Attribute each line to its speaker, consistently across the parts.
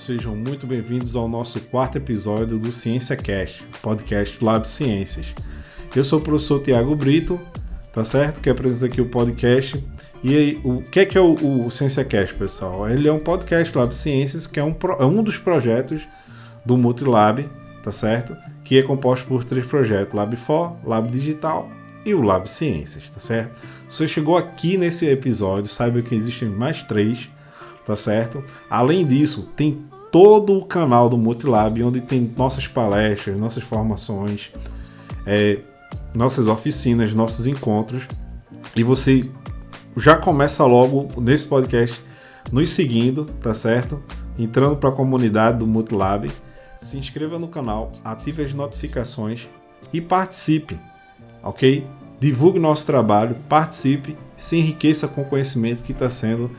Speaker 1: sejam muito bem-vindos ao nosso quarto episódio do Ciência Cast, podcast do Lab Ciências. Eu sou o professor Tiago Brito, tá certo? Que apresenta aqui o podcast. E aí, o que é o Ciência Cast, pessoal? Ele é um podcast do Lab Ciências, que é um dos projetos do Multilab, tá certo? Que é composto por 3 projetos, Lab4, Lab Digital e o Lab Ciências, tá certo? Se você chegou aqui nesse episódio, saiba que existem mais 3, tá certo? Além disso, tem todo o canal do Multilab, onde tem nossas palestras, nossas formações, nossas oficinas, nossos encontros. E você já começa logo nesse podcast nos seguindo, tá certo? Entrando para a comunidade do Multilab, se inscreva no canal, ative as notificações e participe, ok? Divulgue nosso trabalho, participe, se enriqueça com o conhecimento que está sendo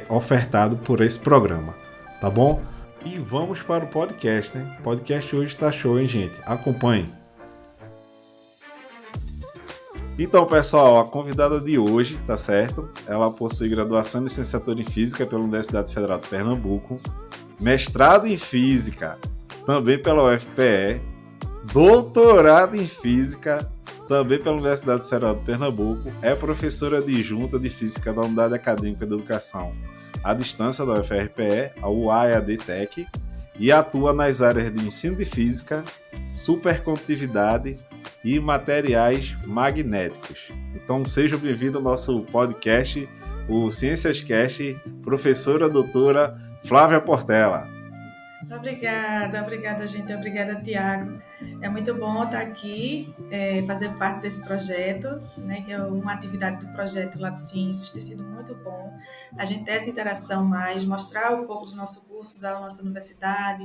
Speaker 1: ofertado por esse programa, tá bom? E vamos para o podcast, né? O podcast hoje tá show, hein, gente? Acompanhe. Então, pessoal, a convidada de hoje, tá certo? Ela possui graduação em licenciatura em Física pela Universidade Federal de Pernambuco, mestrado em Física também pela UFPE, doutorado em Física também pela Universidade Federal de Pernambuco, é professora adjunta de Física da Unidade Acadêmica de Educação à Distância da UFRPE, a UAEAD-TEC, e atua nas áreas de ensino de Física, supercondutividade e materiais magnéticos. Então, seja bem-vindo ao nosso podcast, o Ciências Cast, professora doutora Flávia Portela.
Speaker 2: Obrigada, gente. Obrigada, Tiago. É muito bom estar aqui, fazer parte desse projeto, né, que é uma atividade do projeto Lab Ciências. Tem sido muito bom a gente ter essa interação mais, mostrar um pouco do nosso curso, da nossa universidade,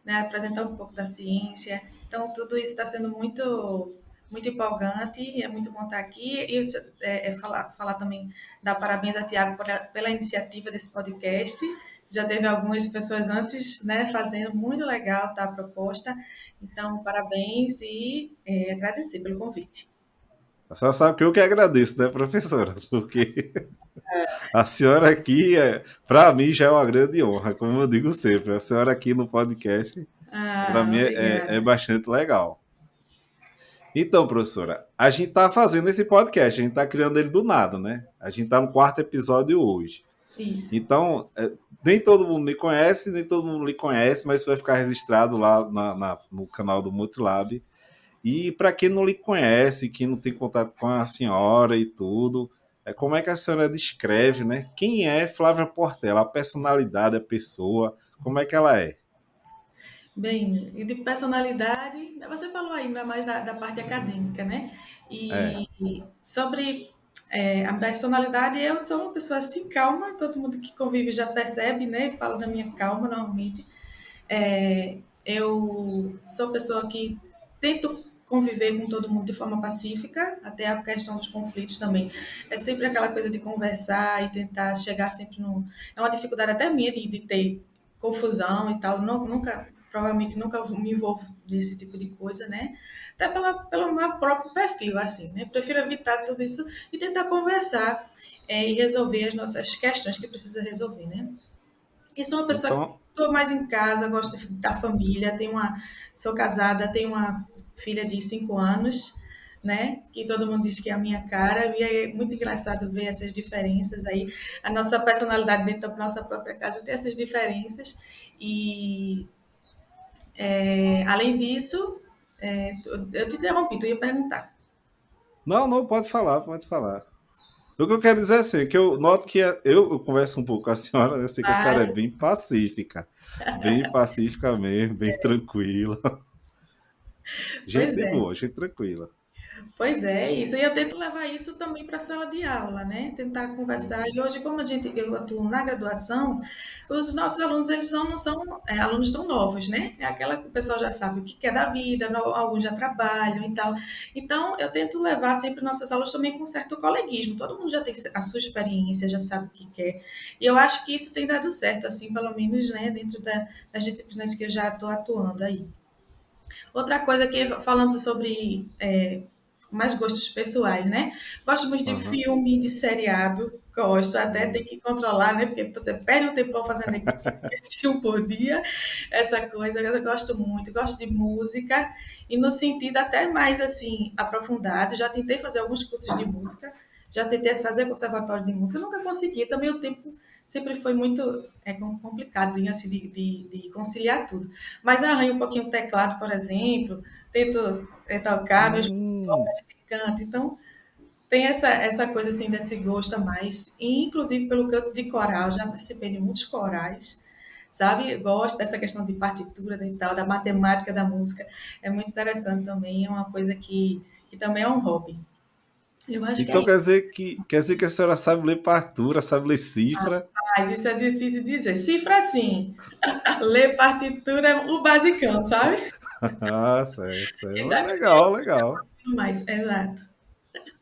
Speaker 2: né, apresentar um pouco da ciência. Então, tudo isso está sendo muito, muito empolgante, é muito bom estar aqui. E falar também, dar parabéns a Tiago pela iniciativa desse podcast. Já teve algumas pessoas antes, né, fazendo, muito legal, tá, a proposta. Então, parabéns e agradecer pelo convite.
Speaker 1: A senhora sabe que eu que agradeço, né, professora? Porque a senhora aqui, para mim, já é uma grande honra, como eu digo sempre. A senhora aqui no podcast, para mim, é bastante legal. Então, professora, a gente está fazendo esse podcast, a gente está criando ele do nada, né? A gente está no 4º episódio hoje.
Speaker 2: Isso.
Speaker 1: Então, nem todo mundo me conhece, nem todo mundo lhe conhece, mas isso vai ficar registrado lá no canal do Multilab. E para quem não lhe conhece, quem não tem contato com a senhora e tudo, como é que a senhora descreve, né? Quem é Flávia Portela? A personalidade, a pessoa, como é que ela é?
Speaker 2: Bem, e de personalidade, você falou ainda mais da parte acadêmica, né? E sobre a personalidade, eu sou uma pessoa assim calma, todo mundo que convive já percebe, né? Fala da minha calma normalmente. Eu sou pessoa que tento conviver com todo mundo de forma pacífica, até a questão dos conflitos também. É sempre aquela coisa de conversar e tentar chegar sempre no... É uma dificuldade até minha de ter confusão e tal. Provavelmente nunca me envolvo nesse tipo de coisa, né? Até pelo meu próprio perfil, assim, né? Prefiro evitar tudo isso e tentar conversar e resolver as nossas questões que precisa resolver, né? E sou uma pessoa que
Speaker 1: Então,
Speaker 2: estou mais em casa, gosto da família, sou casada, tenho uma filha de 5 anos, né? Que todo mundo diz que é a minha cara, e é muito engraçado ver essas diferenças aí. A nossa personalidade dentro da nossa própria casa tem essas diferenças. E, além disso, eu te interrompi, tu ia perguntar.
Speaker 1: não, pode falar, pode falar. O que eu quero dizer é assim, que eu noto que eu converso um pouco com a senhora, eu sei que a senhora é bem pacífica mesmo, bem tranquila.
Speaker 2: Pois
Speaker 1: Gente
Speaker 2: é.
Speaker 1: boa, gente tranquila.
Speaker 2: Pois é, isso. E eu tento levar isso também para a sala de aula, né? Tentar conversar. E hoje, como eu atuo na graduação, os nossos alunos, não são alunos tão novos, né? É aquela que o pessoal já sabe o que quer da vida, alguns já trabalham e tal. Então, eu tento levar sempre nossas aulas também com certo coleguismo. Todo mundo já tem a sua experiência, já sabe o que quer. E eu acho que isso tem dado certo, assim, pelo menos, né? Dentro das disciplinas que eu já estou atuando aí. Outra coisa que, falando sobre mais gostos pessoais, né? Gosto muito de
Speaker 1: Uhum.
Speaker 2: filme, de seriado. Gosto, até
Speaker 1: Hum.
Speaker 2: tem que controlar, né? Porque você perde um tempão fazendo esse um por dia, essa coisa. Eu gosto muito, gosto de música, e no sentido até mais assim, aprofundado. Já tentei fazer alguns cursos de música, já tentei fazer conservatório de música, nunca consegui. Também o tempo sempre foi muito complicado assim, de conciliar tudo. Mas arranho um pouquinho o teclado, por exemplo, tento tocar, meus
Speaker 1: Hum.
Speaker 2: canto, então tem essa coisa assim desse gosto a mais, e, inclusive pelo canto de coral, já participei de muitos corais, sabe? Gosto dessa questão de partitura e tal, da matemática da música, é muito interessante também, é uma coisa que também é um hobby. Eu acho que é
Speaker 1: Então
Speaker 2: isso.
Speaker 1: quer dizer que a senhora sabe ler partitura, sabe ler cifra.
Speaker 2: Mas isso é difícil de dizer. Cifra sim, ler partitura é o basicão, sabe?
Speaker 1: Ah, certo, certo.
Speaker 2: Quem
Speaker 1: Ah,
Speaker 2: sabe
Speaker 1: legal, legal.
Speaker 2: mais, exato.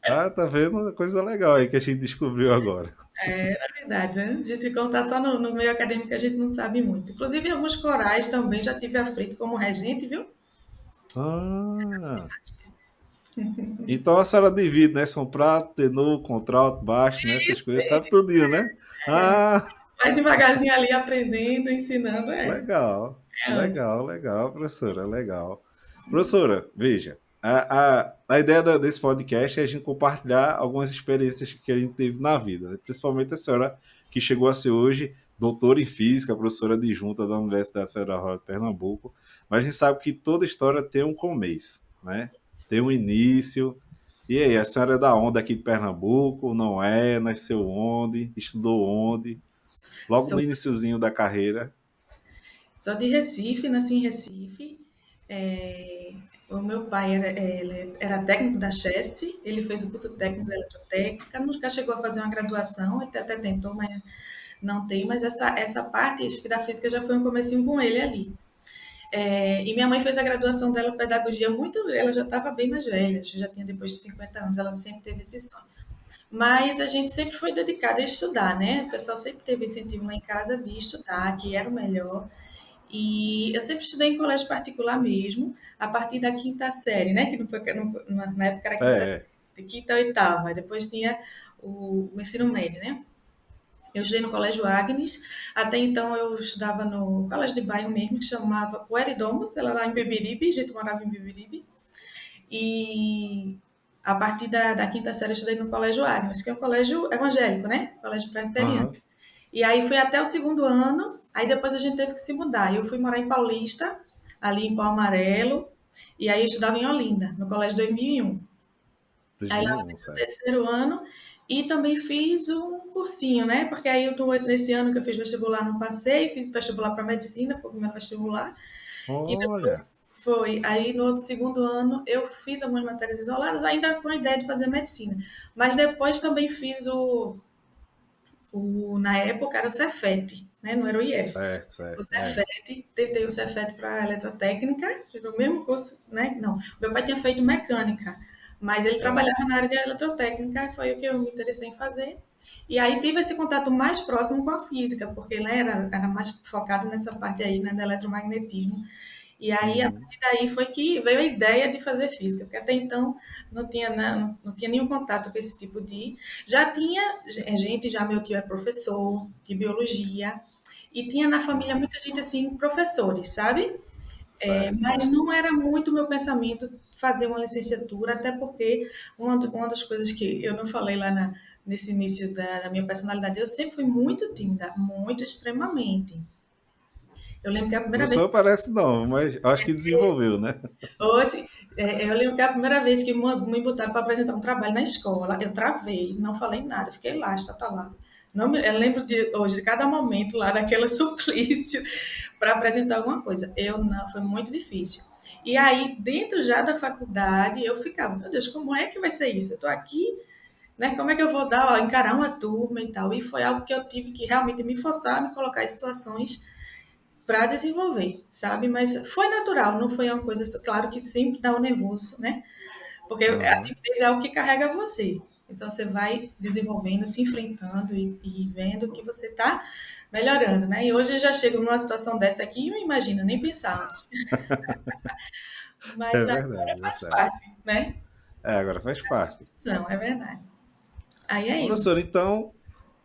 Speaker 1: Ah, tá vendo uma coisa legal aí que a gente descobriu agora.
Speaker 2: É verdade, né? A gente contar só no meio acadêmico a gente não sabe muito. Inclusive, alguns corais também já tive à frente como regente, viu?
Speaker 1: Ah, então a senhora divide, né? São prato, tenor, contralto, baixo, né? Essas coisas, sabe tudinho, né? Ah,
Speaker 2: Vai devagarzinho ali aprendendo, ensinando,
Speaker 1: legal,
Speaker 2: é ótimo.
Speaker 1: legal, legal, professora, legal. Professora, veja, a ideia desse podcast é a gente compartilhar algumas experiências que a gente teve na vida, né? Principalmente a senhora que chegou a ser hoje doutora em física, professora adjunta da Universidade Federal de Pernambuco, mas a gente sabe que toda história tem um começo, né? Tem um início. E aí, a senhora é da onde aqui de Pernambuco? Não é? Nasceu onde? Estudou onde? Logo no
Speaker 2: Sou,
Speaker 1: iniciozinho da carreira.
Speaker 2: sou de Recife, nasci em Recife. É, o meu pai ele era técnico da Chesf, ele fez o curso técnico de eletrotécnica, nunca chegou a fazer uma graduação, até tentou, mas não tem, mas essa parte acho que da física já foi um comecinho com ele ali. E minha mãe fez a graduação dela em pedagogia muito, ela já estava bem mais velha, já tinha depois de 50 anos, ela sempre teve esse sonho. Mas a gente sempre foi dedicada a estudar, né? O pessoal sempre teve incentivo lá em casa de estudar, que era o melhor. E eu sempre estudei em colégio particular mesmo, a partir da quinta série, né? Que não foi, na época era quinta,
Speaker 1: É,
Speaker 2: de quinta a oitava, depois tinha o ensino médio, né? Eu estudei no Colégio Agnes, até então eu estudava no colégio de bairro mesmo, que chamava Pueridomus, ela lá em Beberibe, a gente morava em Beberibe, e a partir da quinta série eu estudei no Colégio Agnes, que é um colégio evangélico, né? Colégio presbiteriano.
Speaker 1: aham.
Speaker 2: E aí fui até o segundo ano, aí depois a gente teve que se mudar. Eu fui morar em Paulista, ali em Pau Amarelo, e aí eu estudava em Olinda, no Colégio 2001. Aí lá eu
Speaker 1: 2001,
Speaker 2: fiz o
Speaker 1: certo.
Speaker 2: terceiro ano e também fiz um cursinho, né? Porque aí nesse ano que eu fiz vestibular não passei, fiz vestibular para medicina, foi o primeiro vestibular. E
Speaker 1: Olha,
Speaker 2: depois foi, aí no outro segundo ano eu fiz algumas matérias isoladas, ainda com a ideia de fazer medicina. Mas depois também fiz na época era o Cefet, né? Não era o IF.
Speaker 1: certo,
Speaker 2: O
Speaker 1: certo. É.
Speaker 2: Cefet, tentei o Cefet para eletrotécnica, fiz o mesmo curso, né? Não, meu pai tinha feito mecânica, mas ele
Speaker 1: Certo.
Speaker 2: trabalhava na área de eletrotécnica, foi o que eu me interessei em fazer. E aí tive esse contato mais próximo com a física, porque né, era mais focado nessa parte aí, né, do eletromagnetismo. E aí, a
Speaker 1: Uhum.
Speaker 2: partir daí, foi que veio a ideia de fazer física, porque até então não tinha nenhum contato com esse tipo de. Já tinha gente, já meu tio é professor de biologia, e tinha na família
Speaker 1: Uhum.
Speaker 2: muita gente assim, professores, sabe?
Speaker 1: Certo,
Speaker 2: Mas
Speaker 1: certo.
Speaker 2: não era muito meu pensamento fazer uma licenciatura, até porque uma das coisas que eu não falei lá nesse início da minha personalidade, eu sempre fui muito tímida, muito extremamente. Eu lembro que a primeira vez
Speaker 1: Professor parece não, mas acho que desenvolveu, né?
Speaker 2: Hoje, eu lembro que a primeira vez que me botaram para apresentar um trabalho na escola, eu travei, não falei nada, fiquei lá, estatalada. Não eu lembro de hoje, de cada momento lá daquele suplício para apresentar alguma coisa. Eu não, foi muito difícil. E aí, dentro já da faculdade, eu ficava, meu Deus, como é que vai ser isso? Eu estou aqui, né? Como é que eu vou dar, ó, encarar uma turma e tal? E foi algo que eu tive que realmente me forçar a me colocar em situações para desenvolver, sabe? Mas foi natural, não foi uma coisa, claro que sempre dá um nervoso, né? Porque a
Speaker 1: Aham.
Speaker 2: timidez é algo que carrega você. Então você vai desenvolvendo, se enfrentando e vendo que você está melhorando, né? E hoje eu já chego numa situação dessa aqui e não imagino nem pensar antes.
Speaker 1: É
Speaker 2: Mas agora
Speaker 1: verdade, é
Speaker 2: faz
Speaker 1: verdade.
Speaker 2: parte, né?
Speaker 1: É, agora faz parte.
Speaker 2: Não, é verdade. Aí é
Speaker 1: Ô,
Speaker 2: isso.
Speaker 1: professor, então.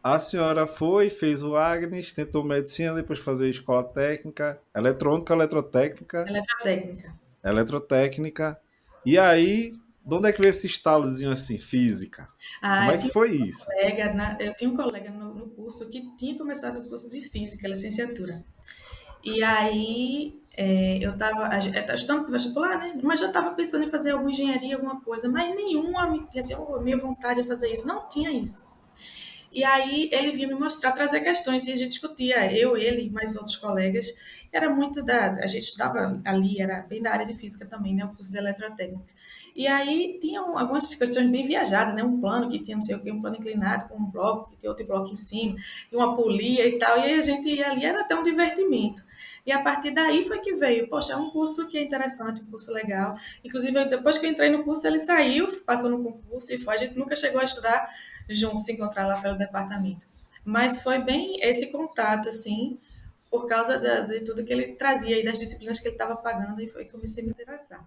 Speaker 1: a senhora foi, fez o Agnes, tentou medicina, depois fazer escola técnica, eletrônica, eletrotécnica,
Speaker 2: Eletrotécnica.
Speaker 1: eletrotécnica. E aí, de onde é que veio esse estalozinho assim, física? Como
Speaker 2: Ah,
Speaker 1: é que foi isso?
Speaker 2: eu tinha um colega no curso que tinha começado o curso de física, licenciatura. E aí eu estava estudando para vestibular, né? Mas já estava pensando em fazer alguma engenharia, alguma coisa, mas nenhuma me tinha assim, oh, minha vontade de fazer isso. Não tinha isso. E aí ele vinha me mostrar, trazer questões, e a gente discutia, eu, ele e mais outros colegas. Era muito a gente estava ali, era bem da área de física também, né? O curso de eletrotécnica. E aí tinham algumas questões bem viajadas, né? Um plano que tinha não sei o que, um plano inclinado com um bloco, que tinha outro bloco em cima, e uma polia e tal. E aí a gente ia ali, era até um divertimento. E a partir daí foi que veio, poxa, é um curso que é interessante, um curso legal. Inclusive, depois que eu entrei no curso, ele saiu, passou no concurso e foi. A gente nunca chegou a estudar juntos, se encontrar lá pelo departamento. Mas foi bem esse contato, assim, por causa de tudo que ele trazia e das disciplinas que ele estava pagando, e foi que eu comecei a me interessar.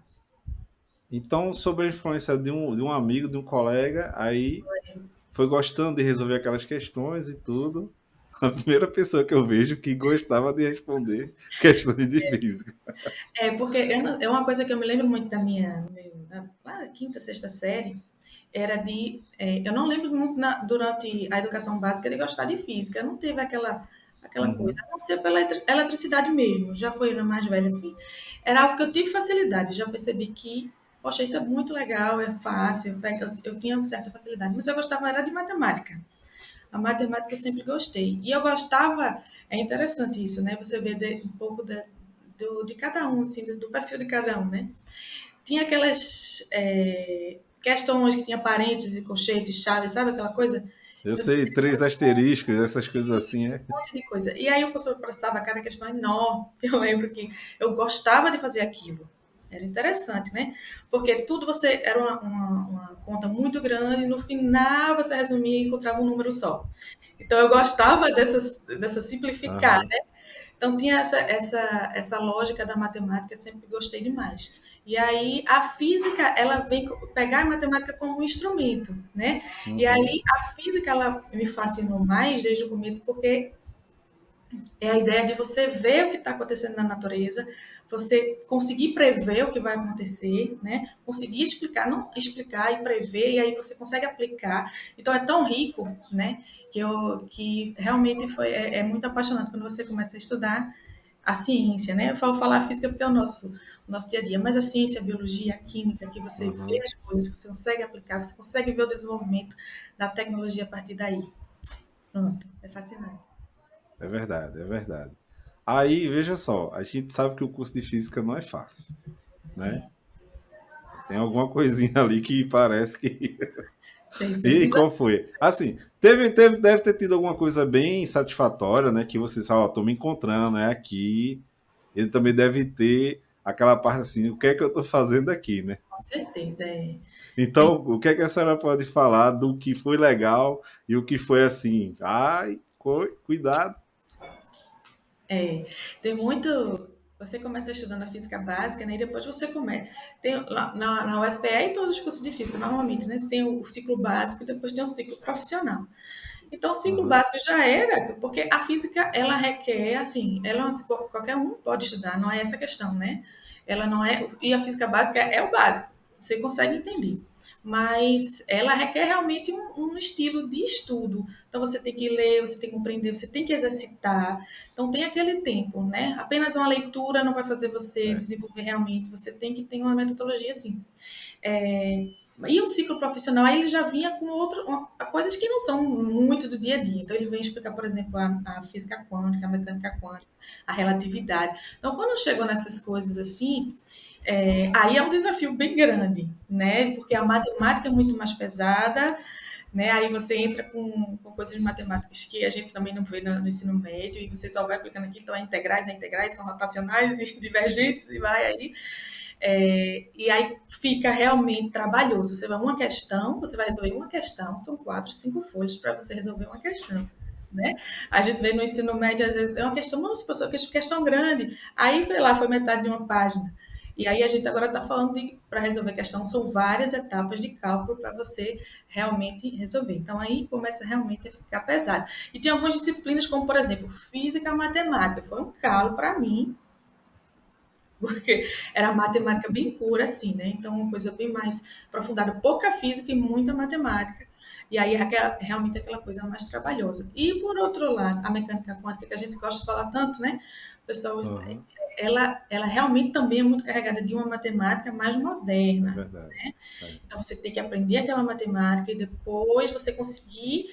Speaker 1: Então, sob a influência de um amigo, de um colega, aí foi gostando de resolver aquelas questões e tudo. A primeira pessoa que eu vejo que gostava de responder questões de física.
Speaker 2: Porque é uma coisa que eu me lembro muito da quinta, sexta série, era eu não lembro muito durante a educação básica de gostar de física, não teve aquela coisa,
Speaker 1: Uhum.
Speaker 2: a não ser pela eletricidade mesmo, já foi na mais velha assim. Era algo que eu tive facilidade, já percebi que, poxa, isso é muito legal, é fácil, eu tinha certa facilidade, mas eu gostava era de matemática. A matemática eu sempre gostei. E eu gostava, é interessante isso, né? Você vê um pouco de cada um, assim, do perfil de cada um, né? Tinha aquelas questões que tinha parênteses, colchetes, chaves, sabe aquela coisa?
Speaker 1: Eu
Speaker 2: Você
Speaker 1: sei, três asteriscos, essas coisas assim, é.
Speaker 2: um monte de coisa. E aí o professor passava cada questão enorme. Eu lembro que eu gostava de fazer aquilo. Era interessante, né? Porque tudo você era uma conta muito grande e no final você resumia e encontrava um número só. Então eu gostava dessa simplificar,
Speaker 1: Aham.
Speaker 2: né? Então tinha essa lógica da matemática, sempre gostei demais. E aí a física, ela vem pegar a matemática como um instrumento, né? E
Speaker 1: Uhum.
Speaker 2: aí a física, ela me fascinou mais desde o começo, porque é a ideia de você ver o que está acontecendo na natureza, você conseguir prever o que vai acontecer, né? Conseguir explicar, não explicar e prever, e aí você consegue aplicar. Então é tão rico, né? Que realmente é muito apaixonante quando você começa a estudar a ciência, né? Eu falo falar física porque é o nosso dia a dia, mas a ciência, a biologia, a química, que você vê
Speaker 1: Uhum.
Speaker 2: as coisas, que você consegue aplicar, você consegue ver o desenvolvimento da tecnologia a partir daí. Pronto, é fascinante.
Speaker 1: É verdade, é verdade. Aí, veja só, a gente sabe que o curso de física não é fácil, né? Tem alguma coisinha ali que parece que.
Speaker 2: Tem seus
Speaker 1: E qual
Speaker 2: desafios.
Speaker 1: foi? Assim, deve ter tido alguma coisa bem satisfatória, né? Que você sabe, ó, tô me encontrando, é aqui. Ele também deve ter aquela parte assim, o que é que eu tô fazendo aqui, né?
Speaker 2: Com certeza.
Speaker 1: Então, o que é que a senhora pode falar do que foi legal e o que foi assim? Ai, cuidado.
Speaker 2: É, tem muito. Você começa estudando a física básica, né? E depois você começa. Tem lá na UFPE e todos os cursos de física, normalmente, né? Você tem o ciclo básico e depois tem o ciclo profissional. Então, o ciclo
Speaker 1: Uhum.
Speaker 2: básico já era, porque a física, ela requer, assim, qualquer um pode estudar, não é essa a questão, né? Ela não é. E a física básica é o básico, você consegue entender. Mas ela requer realmente um estilo de estudo. Então, você tem que ler, você tem que compreender, você tem que exercitar. Então, tem aquele tempo, né? Apenas uma leitura não vai fazer você
Speaker 1: É.
Speaker 2: desenvolver realmente, você tem que ter uma metodologia assim. É, e o ciclo profissional, aí ele já vinha com coisas que não são muito do dia a dia. Então, ele vem explicar, por exemplo, a física quântica, a mecânica quântica, a relatividade. Então, quando chegou nessas coisas assim, aí é um desafio bem grande, né? Porque a matemática é muito mais pesada, né? Aí você entra com coisas de matemáticas que a gente também não vê no ensino médio, e você só vai aplicando aqui, então é integrais, são rotacionais e divergentes, e vai aí. E aí fica realmente trabalhoso. Você vai uma questão, você vai resolver uma questão, são 4, 5 folhas para você resolver uma questão. Né? A gente vê no ensino médio, às vezes, é uma questão, nossa, professor, que questão grande. Aí foi lá, foi metade de uma página. E aí a gente agora está falando de, para resolver a questão, são várias etapas de cálculo para você realmente resolver. Então aí começa realmente a ficar pesado. E tem algumas disciplinas, como por exemplo, física, matemática. Foi um calo para mim, porque era matemática bem pura, assim, né? Então, uma coisa bem mais aprofundada, pouca física e muita matemática. E aí, realmente, aquela coisa mais trabalhosa. E, por outro lado, a mecânica quântica, que a gente gosta de falar tanto, né? O pessoal,
Speaker 1: Aham,
Speaker 2: ela realmente também é muito carregada de uma matemática mais
Speaker 1: é
Speaker 2: moderna.
Speaker 1: verdade. É.
Speaker 2: Então, você tem que aprender aquela matemática e depois você conseguir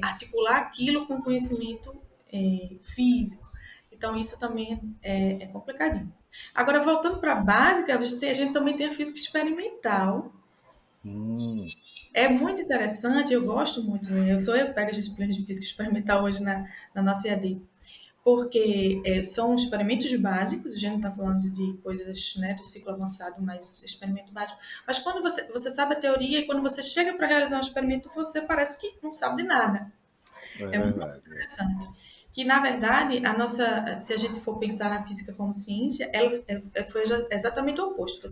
Speaker 2: articular aquilo com conhecimento físico. Então, isso também é complicadinho. Agora, voltando para a básica, a gente também tem a física experimental.
Speaker 1: Hum,
Speaker 2: É muito interessante, eu gosto muito. Eu pego as disciplinas de física experimental hoje na nossa EAD, porque são experimentos básicos, a gente não está falando de coisas, né, do ciclo avançado, mas experimento básico. Mas quando você sabe a teoria e quando você chega para realizar um experimento, você parece que não sabe de nada.
Speaker 1: é
Speaker 2: É muito
Speaker 1: verdade. É.
Speaker 2: interessante. Que, na verdade, se a gente for pensar na física como ciência, ela foi exatamente o oposto.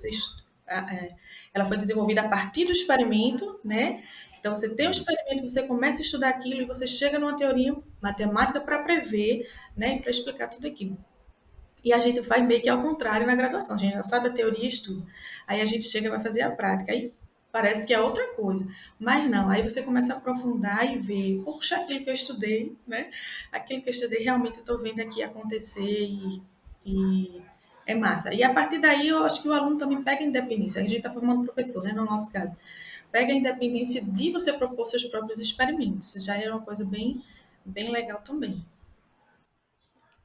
Speaker 2: Ela foi desenvolvida a partir do experimento, né? Então, você tem um
Speaker 1: Isso.
Speaker 2: experimento, você começa a estudar aquilo e você chega numa teoria matemática para prever, né? E para explicar tudo aquilo. E a gente vai meio que ao contrário na graduação. A gente já sabe a teoria e estudo. Aí a gente chega e vai fazer a prática. Aí parece que é outra coisa. Mas não, aí você começa a aprofundar e ver, puxa, aquilo que eu estudei, né? Aquilo que eu estudei realmente eu estou vendo aqui acontecer e é massa. E a partir daí eu acho que o aluno também pega a independência. A gente está formando professor, né? No nosso caso. Pega a independência de você propor seus próprios experimentos. Já é uma coisa bem legal também.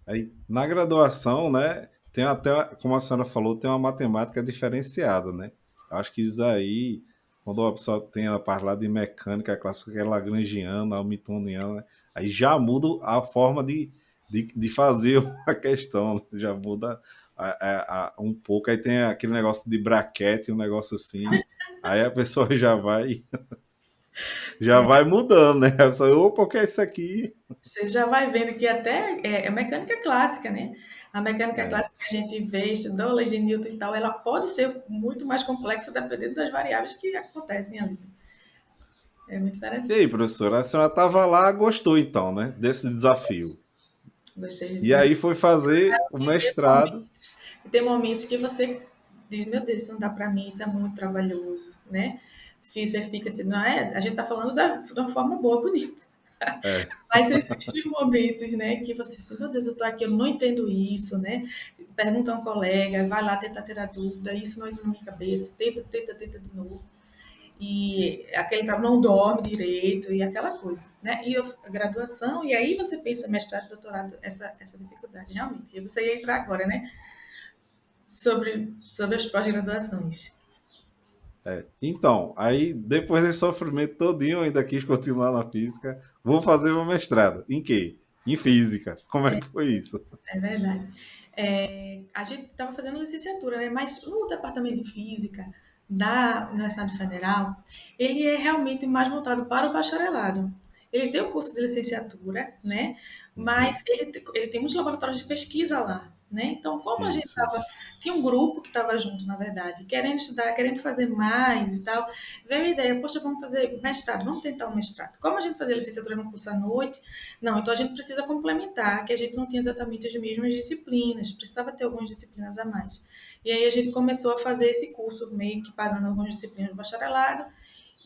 Speaker 1: Aí, na graduação, né, tem até, como a senhora falou, tem uma matemática diferenciada, né? Eu acho que isso aí, quando a pessoa tem a parte lá de mecânica clássica, que é lagrangiana, hamiltoniana, né, aí já muda a forma de fazer a questão, né? Já muda um pouco. Aí tem aquele negócio de braquete, um negócio assim, aí a pessoa já vai mudando, né? A pessoa, opa, o que é isso aqui?
Speaker 2: Você já vai vendo que até é mecânica clássica, né? A mecânica
Speaker 1: É.
Speaker 2: clássica que a gente vê, estudou leis de Newton e tal, ela pode ser muito mais complexa dependendo das variáveis que acontecem ali. É muito
Speaker 1: E
Speaker 2: interessante.
Speaker 1: aí, professora, a senhora estava lá, gostou então, né, desse desafio.
Speaker 2: Gostei
Speaker 1: E
Speaker 2: disso.
Speaker 1: aí foi fazer o
Speaker 2: E tem
Speaker 1: mestrado.
Speaker 2: momentos, e tem momentos que você diz, meu Deus, isso não dá para mim, isso é muito trabalhoso, né? Você fica dizendo, não é? A gente está falando de uma forma boa, bonita.
Speaker 1: É,
Speaker 2: Mas existem momentos, né, que você assim, meu Deus, eu tô aqui, eu não entendo isso, né? Pergunta a um colega, vai lá tentar tirar dúvida, isso não entra na minha cabeça, tenta de novo. E aquele trabalho não dorme direito e aquela coisa, né? E a graduação, e aí você pensa mestrado, doutorado, essa dificuldade, realmente. E você ia entrar agora, né, sobre as pós-graduações.
Speaker 1: Então, aí depois desse sofrimento todinho, eu ainda quis continuar na física. Vou fazer meu mestrado. Em quê? Em física. Como é que foi isso?
Speaker 2: É verdade. A gente estava fazendo licenciatura, né? Mas o departamento de física da Universidade Federal, ele é realmente mais voltado para o bacharelado. Ele tem o curso de licenciatura, né?
Speaker 1: Uhum.
Speaker 2: Mas ele tem muitos laboratórios de pesquisa lá, né? Então, como a gente
Speaker 1: Isso,
Speaker 2: estava...
Speaker 1: isso.
Speaker 2: Tinha um grupo que estava junto, na verdade, querendo estudar, querendo fazer mais e tal. Veio a ideia, poxa, vamos fazer mestrado, vamos tentar um mestrado. Como a gente fazia licenciatura no curso à noite, não, então a gente precisa complementar, que a gente não tinha exatamente as mesmas disciplinas, precisava ter algumas disciplinas a mais. E aí a gente começou a fazer esse curso, meio que pagando algumas disciplinas do bacharelado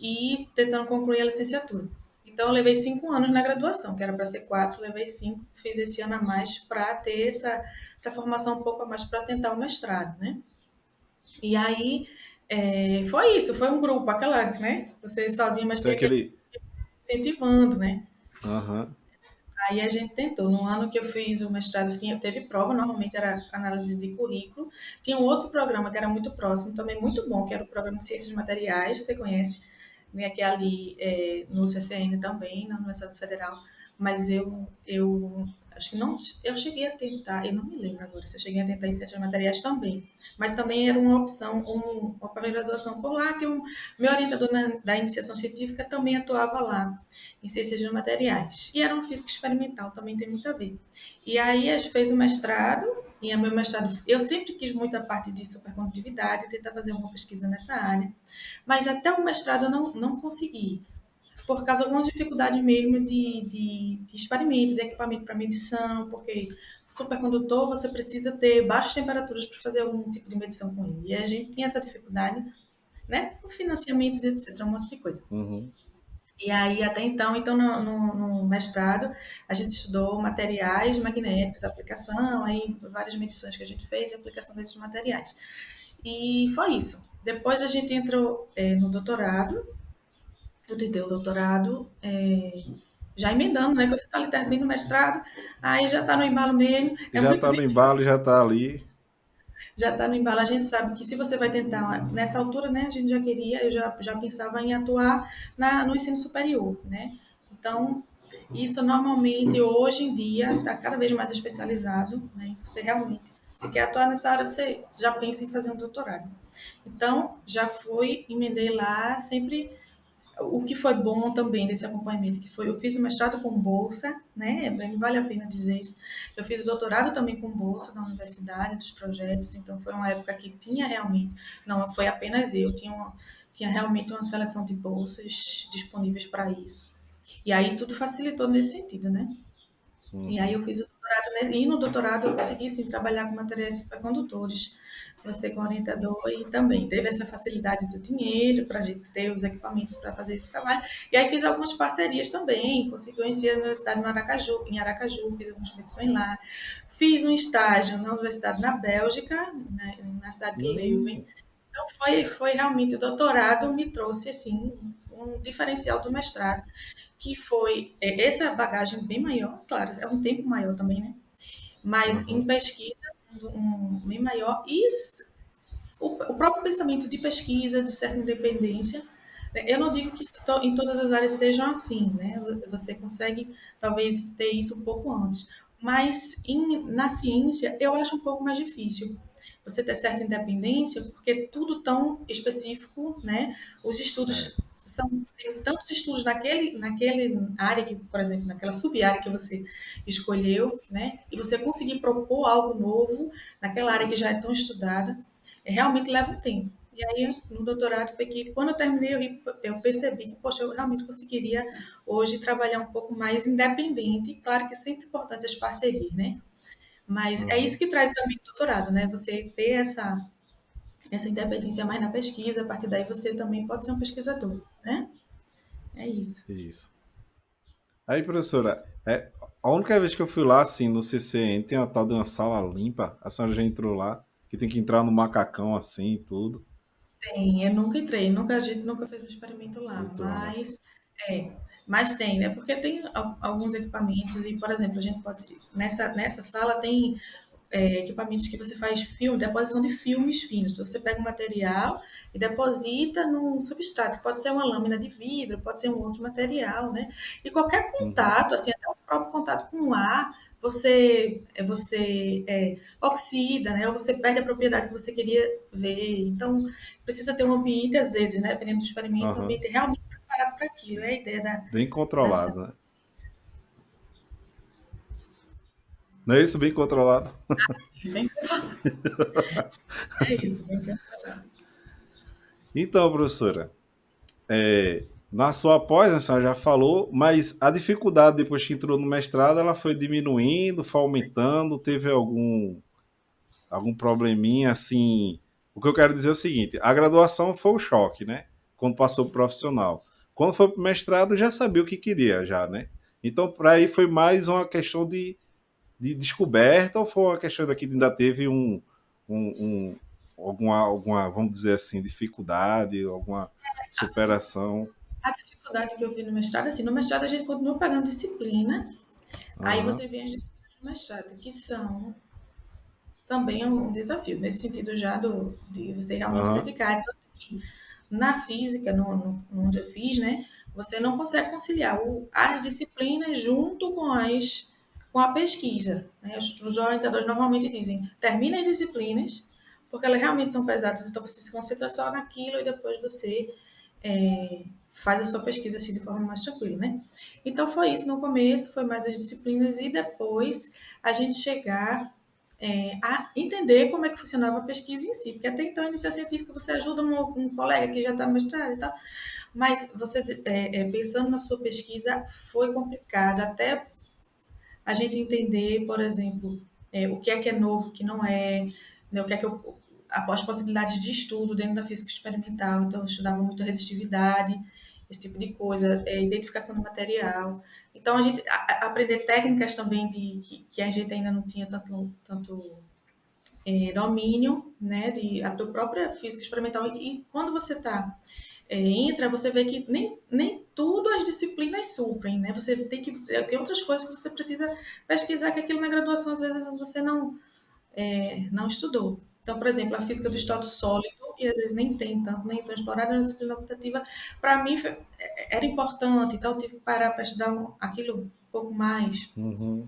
Speaker 2: e tentando concluir a licenciatura. Então eu levei 5 anos na graduação, que era para ser 4, levei 5, fiz esse ano a mais para ter essa formação um pouco a mais para tentar o mestrado, né? E aí foi isso, foi um grupo, aquela, né? Você sozinho, mas
Speaker 1: Tem
Speaker 2: tem aquele
Speaker 1: aquele.
Speaker 2: incentivando, né?
Speaker 1: Aham.
Speaker 2: Aí a gente tentou. No ano que eu fiz o mestrado, teve prova, normalmente era análise de currículo. Tinha um outro programa que era muito próximo, também muito bom, que era o programa de Ciências Materiais, você conhece, né, que é ali no CCN também, na Universidade Federal. Mas eu acho que não, eu cheguei a tentar, eu não me lembro agora se eu cheguei a tentar em Ciências Materiais também. Mas também era uma opção, uma pós-graduação por lá, que o meu orientador da iniciação científica também atuava lá em ciências de materiais. E era uma física experimental, também tem muito a ver. E aí a gente fez o mestrado E a meu mestrado, eu sempre quis muito a parte de supercondutividade, tentar fazer uma pesquisa nessa área, mas até o mestrado eu não consegui, por causa de algumas dificuldades mesmo de experimento, de equipamento para medição, porque o supercondutor você precisa ter baixas temperaturas para fazer algum tipo de medição com ele. E a gente tem essa dificuldade, né, com financiamentos, etc., um monte de coisa.
Speaker 1: Uhum.
Speaker 2: E aí, até então no mestrado, a gente estudou materiais magnéticos, aplicação, aí várias medições que a gente fez e aplicação desses materiais. E foi isso. Depois a gente entrou no doutorado, eu tentei o doutorado, já emendando, né? Que você está ali terminando o mestrado, aí já está no embalo mesmo, é
Speaker 1: Já
Speaker 2: muito
Speaker 1: tá no
Speaker 2: difícil,
Speaker 1: embalo, já tá ali.
Speaker 2: já está no embalo. A gente sabe que se você vai tentar, nessa altura, né? A gente já queria, eu já pensava em atuar no ensino superior, né? Então, isso normalmente, hoje em dia, está cada vez mais especializado, né? Você realmente, se quer atuar nessa área, você já pensa em fazer um doutorado. Então, já fui, emendei lá, sempre o que foi bom também desse acompanhamento, que foi, eu fiz o mestrado com bolsa, né? Vale a pena dizer isso. Eu fiz o doutorado também com bolsa na universidade, dos projetos, então foi uma época que tinha realmente, não foi apenas eu, tinha realmente uma seleção de bolsas disponíveis para isso. E aí tudo facilitou nesse sentido, né? E aí
Speaker 1: Uhum.
Speaker 2: eu fiz o doutorado, né? E no doutorado eu consegui sim trabalhar com materiais supercondutores, você com orientador e também teve essa facilidade do dinheiro para a gente ter os equipamentos para fazer esse trabalho. E aí fiz algumas parcerias também, consegui conhecer a Universidade de Maracaju, em Aracaju, fiz algumas medições lá. Fiz um estágio na universidade na Bélgica, na cidade de Leuven.
Speaker 1: Hum.
Speaker 2: Então foi realmente o doutorado me trouxe assim um diferencial do mestrado, que foi essa bagagem bem maior, claro, é um tempo maior também, né? Mas em
Speaker 1: Uhum.
Speaker 2: pesquisa, bem maior, e o próprio pensamento de pesquisa, de certa independência, né? Eu não digo que em todas as áreas sejam assim, né? Você consegue talvez ter isso um pouco antes, mas na ciência eu acho um pouco mais difícil você ter certa independência, porque tudo tão específico, né? Os estudos
Speaker 1: É.
Speaker 2: tem tantos estudos naquele área que, por exemplo, naquela sub-área que você escolheu, né? E você conseguir propor algo novo naquela área que já é tão estudada, realmente leva um tempo. E aí, no doutorado, foi que quando eu terminei, eu percebi que, poxa, eu realmente conseguiria hoje trabalhar um pouco mais independente. Claro que é sempre importante as parcerias, né? Mas é isso
Speaker 1: Uhum.
Speaker 2: que traz também o doutorado, né? Você ter essa independência mais na pesquisa, a partir daí você também pode ser um pesquisador, né? É isso.
Speaker 1: Isso. Aí, professora, a única vez que eu fui lá, assim, no CCN, tem uma tal de uma sala limpa. A senhora já entrou lá, que tem que entrar no macacão, assim, e tudo.
Speaker 2: Tem, eu nunca entrei, a gente nunca fez um experimento lá,
Speaker 1: Entrou, né?
Speaker 2: é, mas tem, né? Porque tem alguns equipamentos e, por exemplo, a gente pode nessa sala tem equipamentos que você faz deposição de filmes finos. Então, você pega um material e deposita num substrato, que pode ser uma lâmina de vidro, pode ser um outro material, né? E qualquer
Speaker 1: Uhum.
Speaker 2: contato, assim, até o próprio contato com o ar, você oxida, né? Ou você perde a propriedade que você queria ver. Então, precisa ter um ambiente, às vezes, né? Dependendo do experimento, um
Speaker 1: Aham.
Speaker 2: ambiente realmente preparado para aquilo. É a ideia
Speaker 1: Bem
Speaker 2: dessa.
Speaker 1: controlado, né? Não é isso? Bem controlado.
Speaker 2: Bem, é isso, bem preparado.
Speaker 1: Então, professora, na sua pós, a senhora já falou, mas a dificuldade depois que entrou no mestrado, ela foi diminuindo, foi aumentando, teve algum probleminha assim. O que eu quero dizer é o seguinte: a graduação foi o choque, né? Quando passou pro profissional. Quando foi pro mestrado, já sabia o que queria, já, né? Então, para aí foi mais uma questão de descoberta ou foi uma questão daqui que ainda teve um, alguma, vamos dizer assim, dificuldade, alguma superação?
Speaker 2: A dificuldade que eu vi no mestrado, assim, no mestrado a gente continua pagando disciplina, aí
Speaker 1: Aham,
Speaker 2: você vê as disciplinas do mestrado, que são também um desafio, nesse sentido já de você realmente se
Speaker 1: aham,
Speaker 2: dedicar. Tanto que na física, onde eu fiz, né, você não consegue conciliar as disciplinas junto com a pesquisa. Né? Os orientadores normalmente dizem, termine as disciplinas, porque elas realmente são pesadas, então você se concentra só naquilo e depois você faz a sua pesquisa assim de forma mais tranquila, né? Então foi isso no começo, foi mais as disciplinas e depois a gente chegar a entender como é que funcionava a pesquisa em si, porque até então, a iniciação científica, você ajuda um colega que já está no mestrado e tal, mas você, pensando na sua pesquisa, foi complicado, até a gente entender, por exemplo, o que é novo, o que não é, né, o que é que eu, as possibilidades de estudo dentro da física experimental. Então, eu estudava muito resistividade, esse tipo de coisa, identificação do material. Então, a gente aprender técnicas também que a gente ainda não tinha tanto domínio, né, da própria física experimental. E quando você entra, você vê que nem tudo as disciplinas suprem, né? Você tem outras coisas que você precisa pesquisar, que aquilo na graduação às vezes você não estudou. Então, por exemplo, a física do estado sólido, e às vezes nem tão explorada na disciplina optativa, para mim era importante, então eu tive que parar para estudar aquilo um pouco mais,
Speaker 1: Uhum.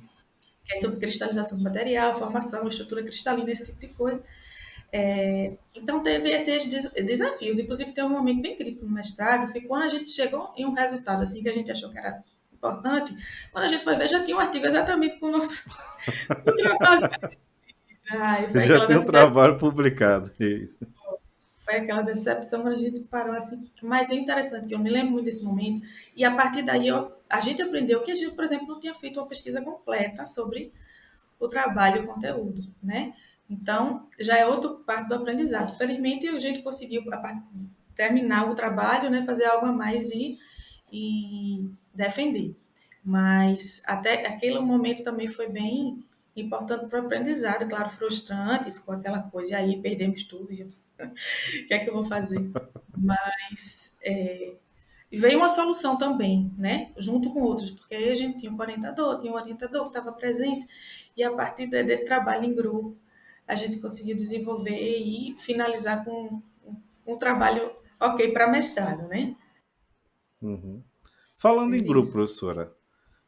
Speaker 2: que é sobre cristalização do material, formação, estrutura cristalina, esse tipo de coisa. Então, teve esses desafios. Inclusive, tem um momento bem crítico no mestrado, foi quando a gente chegou em um resultado assim que a gente achou que era importante. Quando a gente foi ver, já tinha um artigo exatamente com o nosso o trabalho. Ai,
Speaker 1: Já tem um trabalho publicado.
Speaker 2: foi aquela decepção quando a gente parou assim. Mas é interessante que eu me lembro muito desse momento. E a partir daí, a gente aprendeu que a gente, por exemplo, não tinha feito uma pesquisa completa sobre o trabalho e o conteúdo, né? Então, já é outra parte do aprendizado. Felizmente, a gente conseguiu terminar o trabalho, né, fazer algo a mais e defender. Mas até aquele momento também foi bem importante para o aprendizado, claro, frustrante, ficou aquela coisa, e aí perdemos tudo, o que é que eu vou fazer? Mas veio uma solução também, né, junto com outros, porque aí a gente tinha um orientador que estava presente, e a partir desse trabalho em grupo, a gente conseguiu desenvolver e finalizar com um trabalho ok para mestrado, né?
Speaker 1: Uhum. Falando
Speaker 2: Foi
Speaker 1: em grupo,
Speaker 2: isso.
Speaker 1: professora,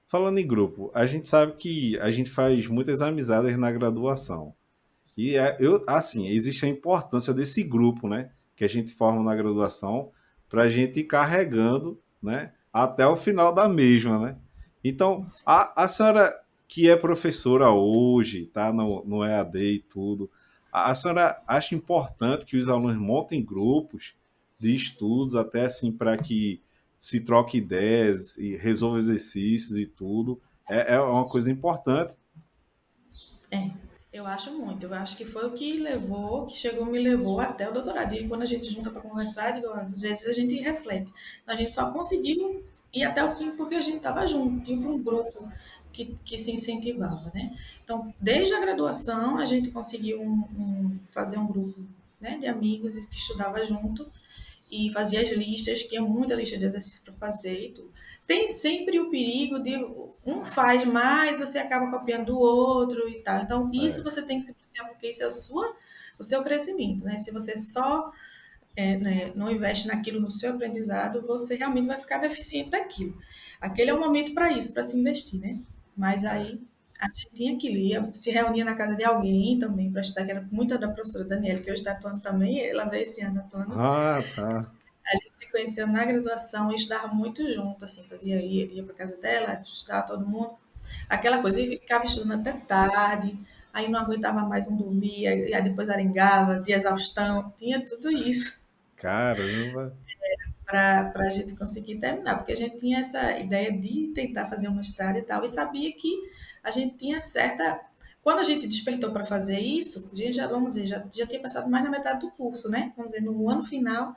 Speaker 1: falando em grupo, a gente sabe que a gente faz muitas amizades na graduação. E assim, existe a importância desse grupo, né, que a gente forma na graduação, para a gente ir carregando, né, até o final da mesma, né? Então, a senhora que é professora hoje, tá, no EAD e tudo, a senhora acha importante que os alunos montem grupos de estudos, até assim, para que se troque ideias e resolva exercícios e tudo? É uma coisa importante.
Speaker 2: É, eu acho muito. Eu acho que foi o que me levou até o doutorado. E quando a gente junta para conversar, digo, ó, às vezes a gente reflete. A gente só conseguiu ir até o fim porque a gente estava junto, tinha um grupo que se incentivava, né? Então, desde a graduação, a gente conseguiu fazer um grupo, né, de amigos que estudava junto e fazia as listas, tinha muita lista de exercícios para fazer e tudo. Tem sempre o perigo de um faz mais, você acaba copiando do outro e tal. Então, isso
Speaker 1: É,
Speaker 2: você tem que se policiar, porque isso é o seu crescimento, né? Se você só né, não investe naquilo no seu aprendizado, você realmente vai ficar deficiente daquilo. Aquele é o momento para isso, para se investir, né? Mas
Speaker 1: é.
Speaker 2: aí a gente tinha aquilo, ia, se reunia na casa de alguém também para estudar, que era muita da professora Daniela, que hoje está atuando também, ela veio esse ano atuando.
Speaker 1: Ah, tá.
Speaker 2: A gente se conheceu na graduação e estudava muito junto, assim, ia para casa dela, estudava todo mundo, aquela coisa, e ficava estudando até tarde, aí não aguentava mais, um dormia, e aí depois arengava, de exaustão, tinha tudo isso
Speaker 1: Caramba.
Speaker 2: para a gente conseguir terminar, porque a gente tinha essa ideia de tentar fazer um mestrado e tal, e sabia que a gente tinha certa. Quando a gente despertou para fazer isso, a gente já, vamos dizer, já tinha passado mais na metade do curso, né? Vamos dizer, no ano final.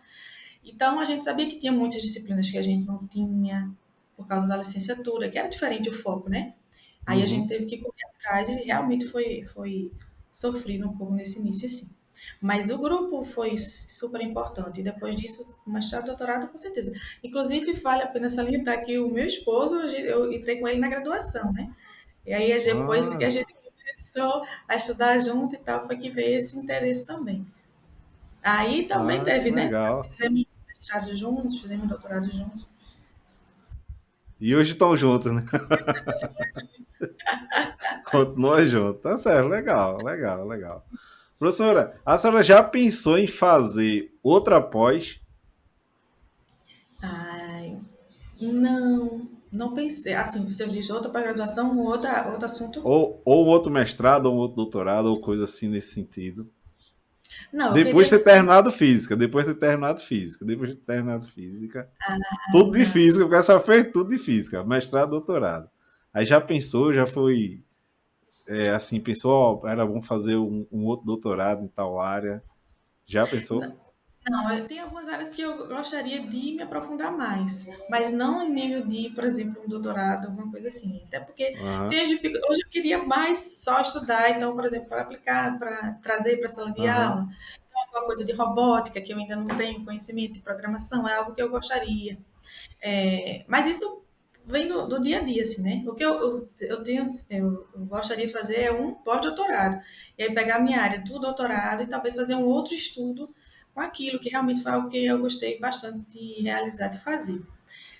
Speaker 2: Então, a gente sabia que tinha muitas disciplinas que a gente não tinha por causa da licenciatura, que era diferente o foco, né? Aí a gente
Speaker 1: Uhum.
Speaker 2: teve que correr atrás e realmente foi sofrido um pouco nesse início, assim. Mas o grupo foi super importante. E depois disso, mestrado, doutorado, com certeza. Inclusive, vale a pena salientar que o meu esposo, eu entrei com ele na graduação, né? E aí, depois que a
Speaker 1: Ah,
Speaker 2: gente começou a estudar junto e tal, foi que veio esse interesse também. Aí também
Speaker 1: ah, que
Speaker 2: teve, né?
Speaker 1: legal.
Speaker 2: Fizemos mestrado juntos, fizemos doutorado juntos.
Speaker 1: E hoje estão juntos, né? Continua junto. Tá certo, legal, legal, legal. Professora, a senhora já pensou em fazer outra pós
Speaker 2: Ai, não pensei. Assim, você diz outra para graduação, outro assunto.
Speaker 1: ou um outro mestrado, ou um outro doutorado, ou coisa assim nesse sentido.
Speaker 2: Não, eu
Speaker 1: Depois
Speaker 2: queria.
Speaker 1: de ter terminado física, tudo de
Speaker 2: Não,
Speaker 1: física, porque essa fez tudo de física, mestrado, doutorado. Aí já pensou, já foi, assim, pensou, ó, era bom fazer um outro doutorado em tal área. Já pensou?
Speaker 2: não, tem algumas áreas que eu gostaria de me aprofundar mais, mas não em nível de, por exemplo, um doutorado, alguma coisa assim. Até porque
Speaker 1: Aham,
Speaker 2: tem as dificuldades. Hoje eu queria mais só estudar, então, por exemplo, para aplicar, para trazer para a sala de
Speaker 1: aham.
Speaker 2: aula, então, alguma coisa de robótica, que eu ainda não tenho conhecimento de programação, é algo que eu gostaria. Mas isso vem do dia a dia, assim, né? O que eu gostaria de fazer é um pós-doutorado. E aí pegar a minha área do doutorado e talvez fazer um outro estudo com aquilo, que realmente foi algo que eu gostei bastante de realizar, de fazer.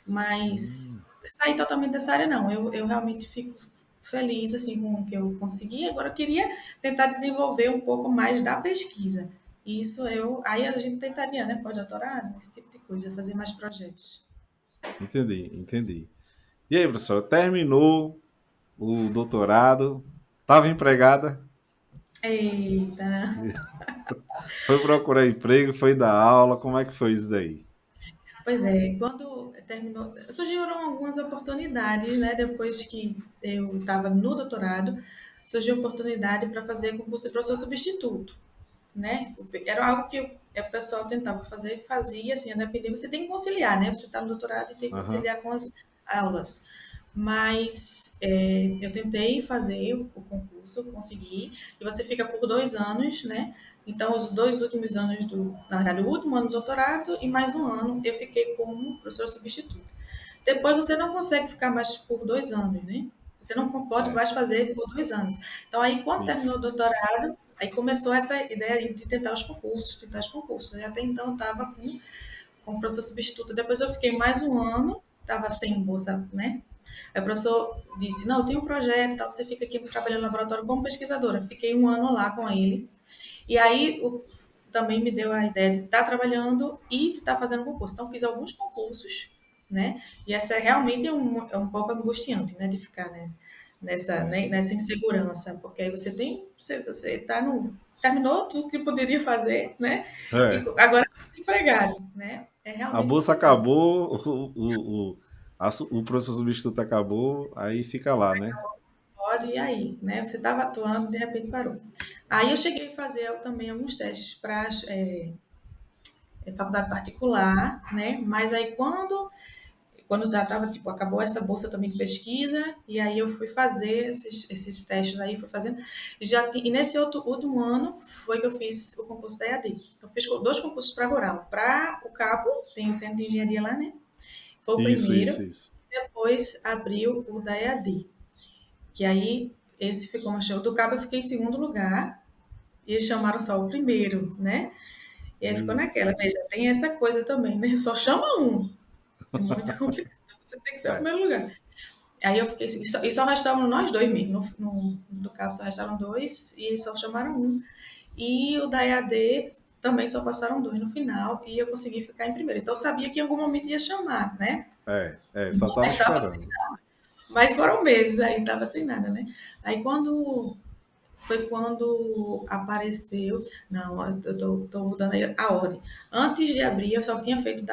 Speaker 2: Mas sair totalmente dessa área, não. Eu realmente fico feliz, assim, com o que eu consegui. Agora eu queria tentar desenvolver um pouco mais da pesquisa. Aí a gente tentaria, né, pós-doutorado, esse tipo de coisa, fazer mais projetos.
Speaker 1: Entendi, entendi. E aí, professor, terminou o doutorado, estava empregada,
Speaker 2: Eita,
Speaker 1: foi procurar emprego, foi dar aula, como é que foi isso daí?
Speaker 2: pois é, quando terminou, surgiram algumas oportunidades, né? Depois que eu estava no doutorado, surgiu a oportunidade para fazer concurso de professor substituto, né? Era algo que o pessoal tentava fazer, fazia, assim, a depender, você tem que conciliar, né? Você está no doutorado e tem que
Speaker 1: Aham,
Speaker 2: conciliar com as aulas. Mas eu tentei fazer o concurso, consegui, e você fica por 2 anos, né? Então, os 2 últimos anos na verdade, o último ano do doutorado e mais um ano eu fiquei como professor substituto. Depois você não consegue ficar mais por 2 anos, né? Você não pode
Speaker 1: é,
Speaker 2: mais fazer por 2 anos. Então, aí, quando terminou
Speaker 1: isso.
Speaker 2: o doutorado, aí começou essa ideia de tentar os concursos, tentar os concursos. E até então, eu estava com professor substituto. Depois, eu fiquei mais um ano, estava sem bolsa, né? Aí o professor disse, não, eu tenho um projeto, tal, você fica aqui trabalhando no laboratório como pesquisadora. Fiquei um ano lá com ele. E aí, também me deu a ideia de estar trabalhando e de estar fazendo concurso. Então, fiz alguns concursos, né? E essa realmente é um pouco angustiante, né? De ficar, né?
Speaker 1: É,
Speaker 2: Nessa insegurança, porque aí você está no terminou tudo que poderia fazer, né? E
Speaker 1: é.
Speaker 2: agora está desempregado, né? É
Speaker 1: A
Speaker 2: realmente
Speaker 1: bolsa
Speaker 2: complicado.
Speaker 1: acabou, o professor substituto acabou, aí fica lá, né?
Speaker 2: Pode ir aí, né? Você estava atuando, de repente parou. Aí eu cheguei a fazer também alguns testes para faculdade particular, né? Mas aí quando já estava, tipo, acabou essa bolsa também de pesquisa, e aí eu fui fazer esses testes aí, fui fazendo. E nesse outro último ano foi que eu fiz o concurso da EAD. Eu fiz 2 concursos para rural. Para o Cabo, tem o centro de engenharia lá, né? Foi o
Speaker 1: Isso, isso,
Speaker 2: primeiro.
Speaker 1: isso.
Speaker 2: Depois abriu o da EAD. Que aí esse ficou mais show. O do Cabo eu fiquei em segundo lugar. E eles chamaram só o primeiro, né? E aí ficou
Speaker 1: Eita.
Speaker 2: naquela, veja, tem essa coisa também, né? Só chama um. É muito complicado. Você tem que ser o
Speaker 1: É.
Speaker 2: primeiro lugar. Aí eu fiquei assim, e só restavam nós dois mesmo. Do carro só restaram dois e só chamaram um. E o da EAD também só passaram dois no final e eu consegui ficar em primeiro. Então eu sabia que em algum momento ia chamar, né?
Speaker 1: Só tava
Speaker 2: Mas estava sem,
Speaker 1: esperando.
Speaker 2: mas foram meses aí, estava sem nada, né? Aí quando apareceu. Não, eu tô mudando aí a ordem. Antes de abrir, eu só tinha feito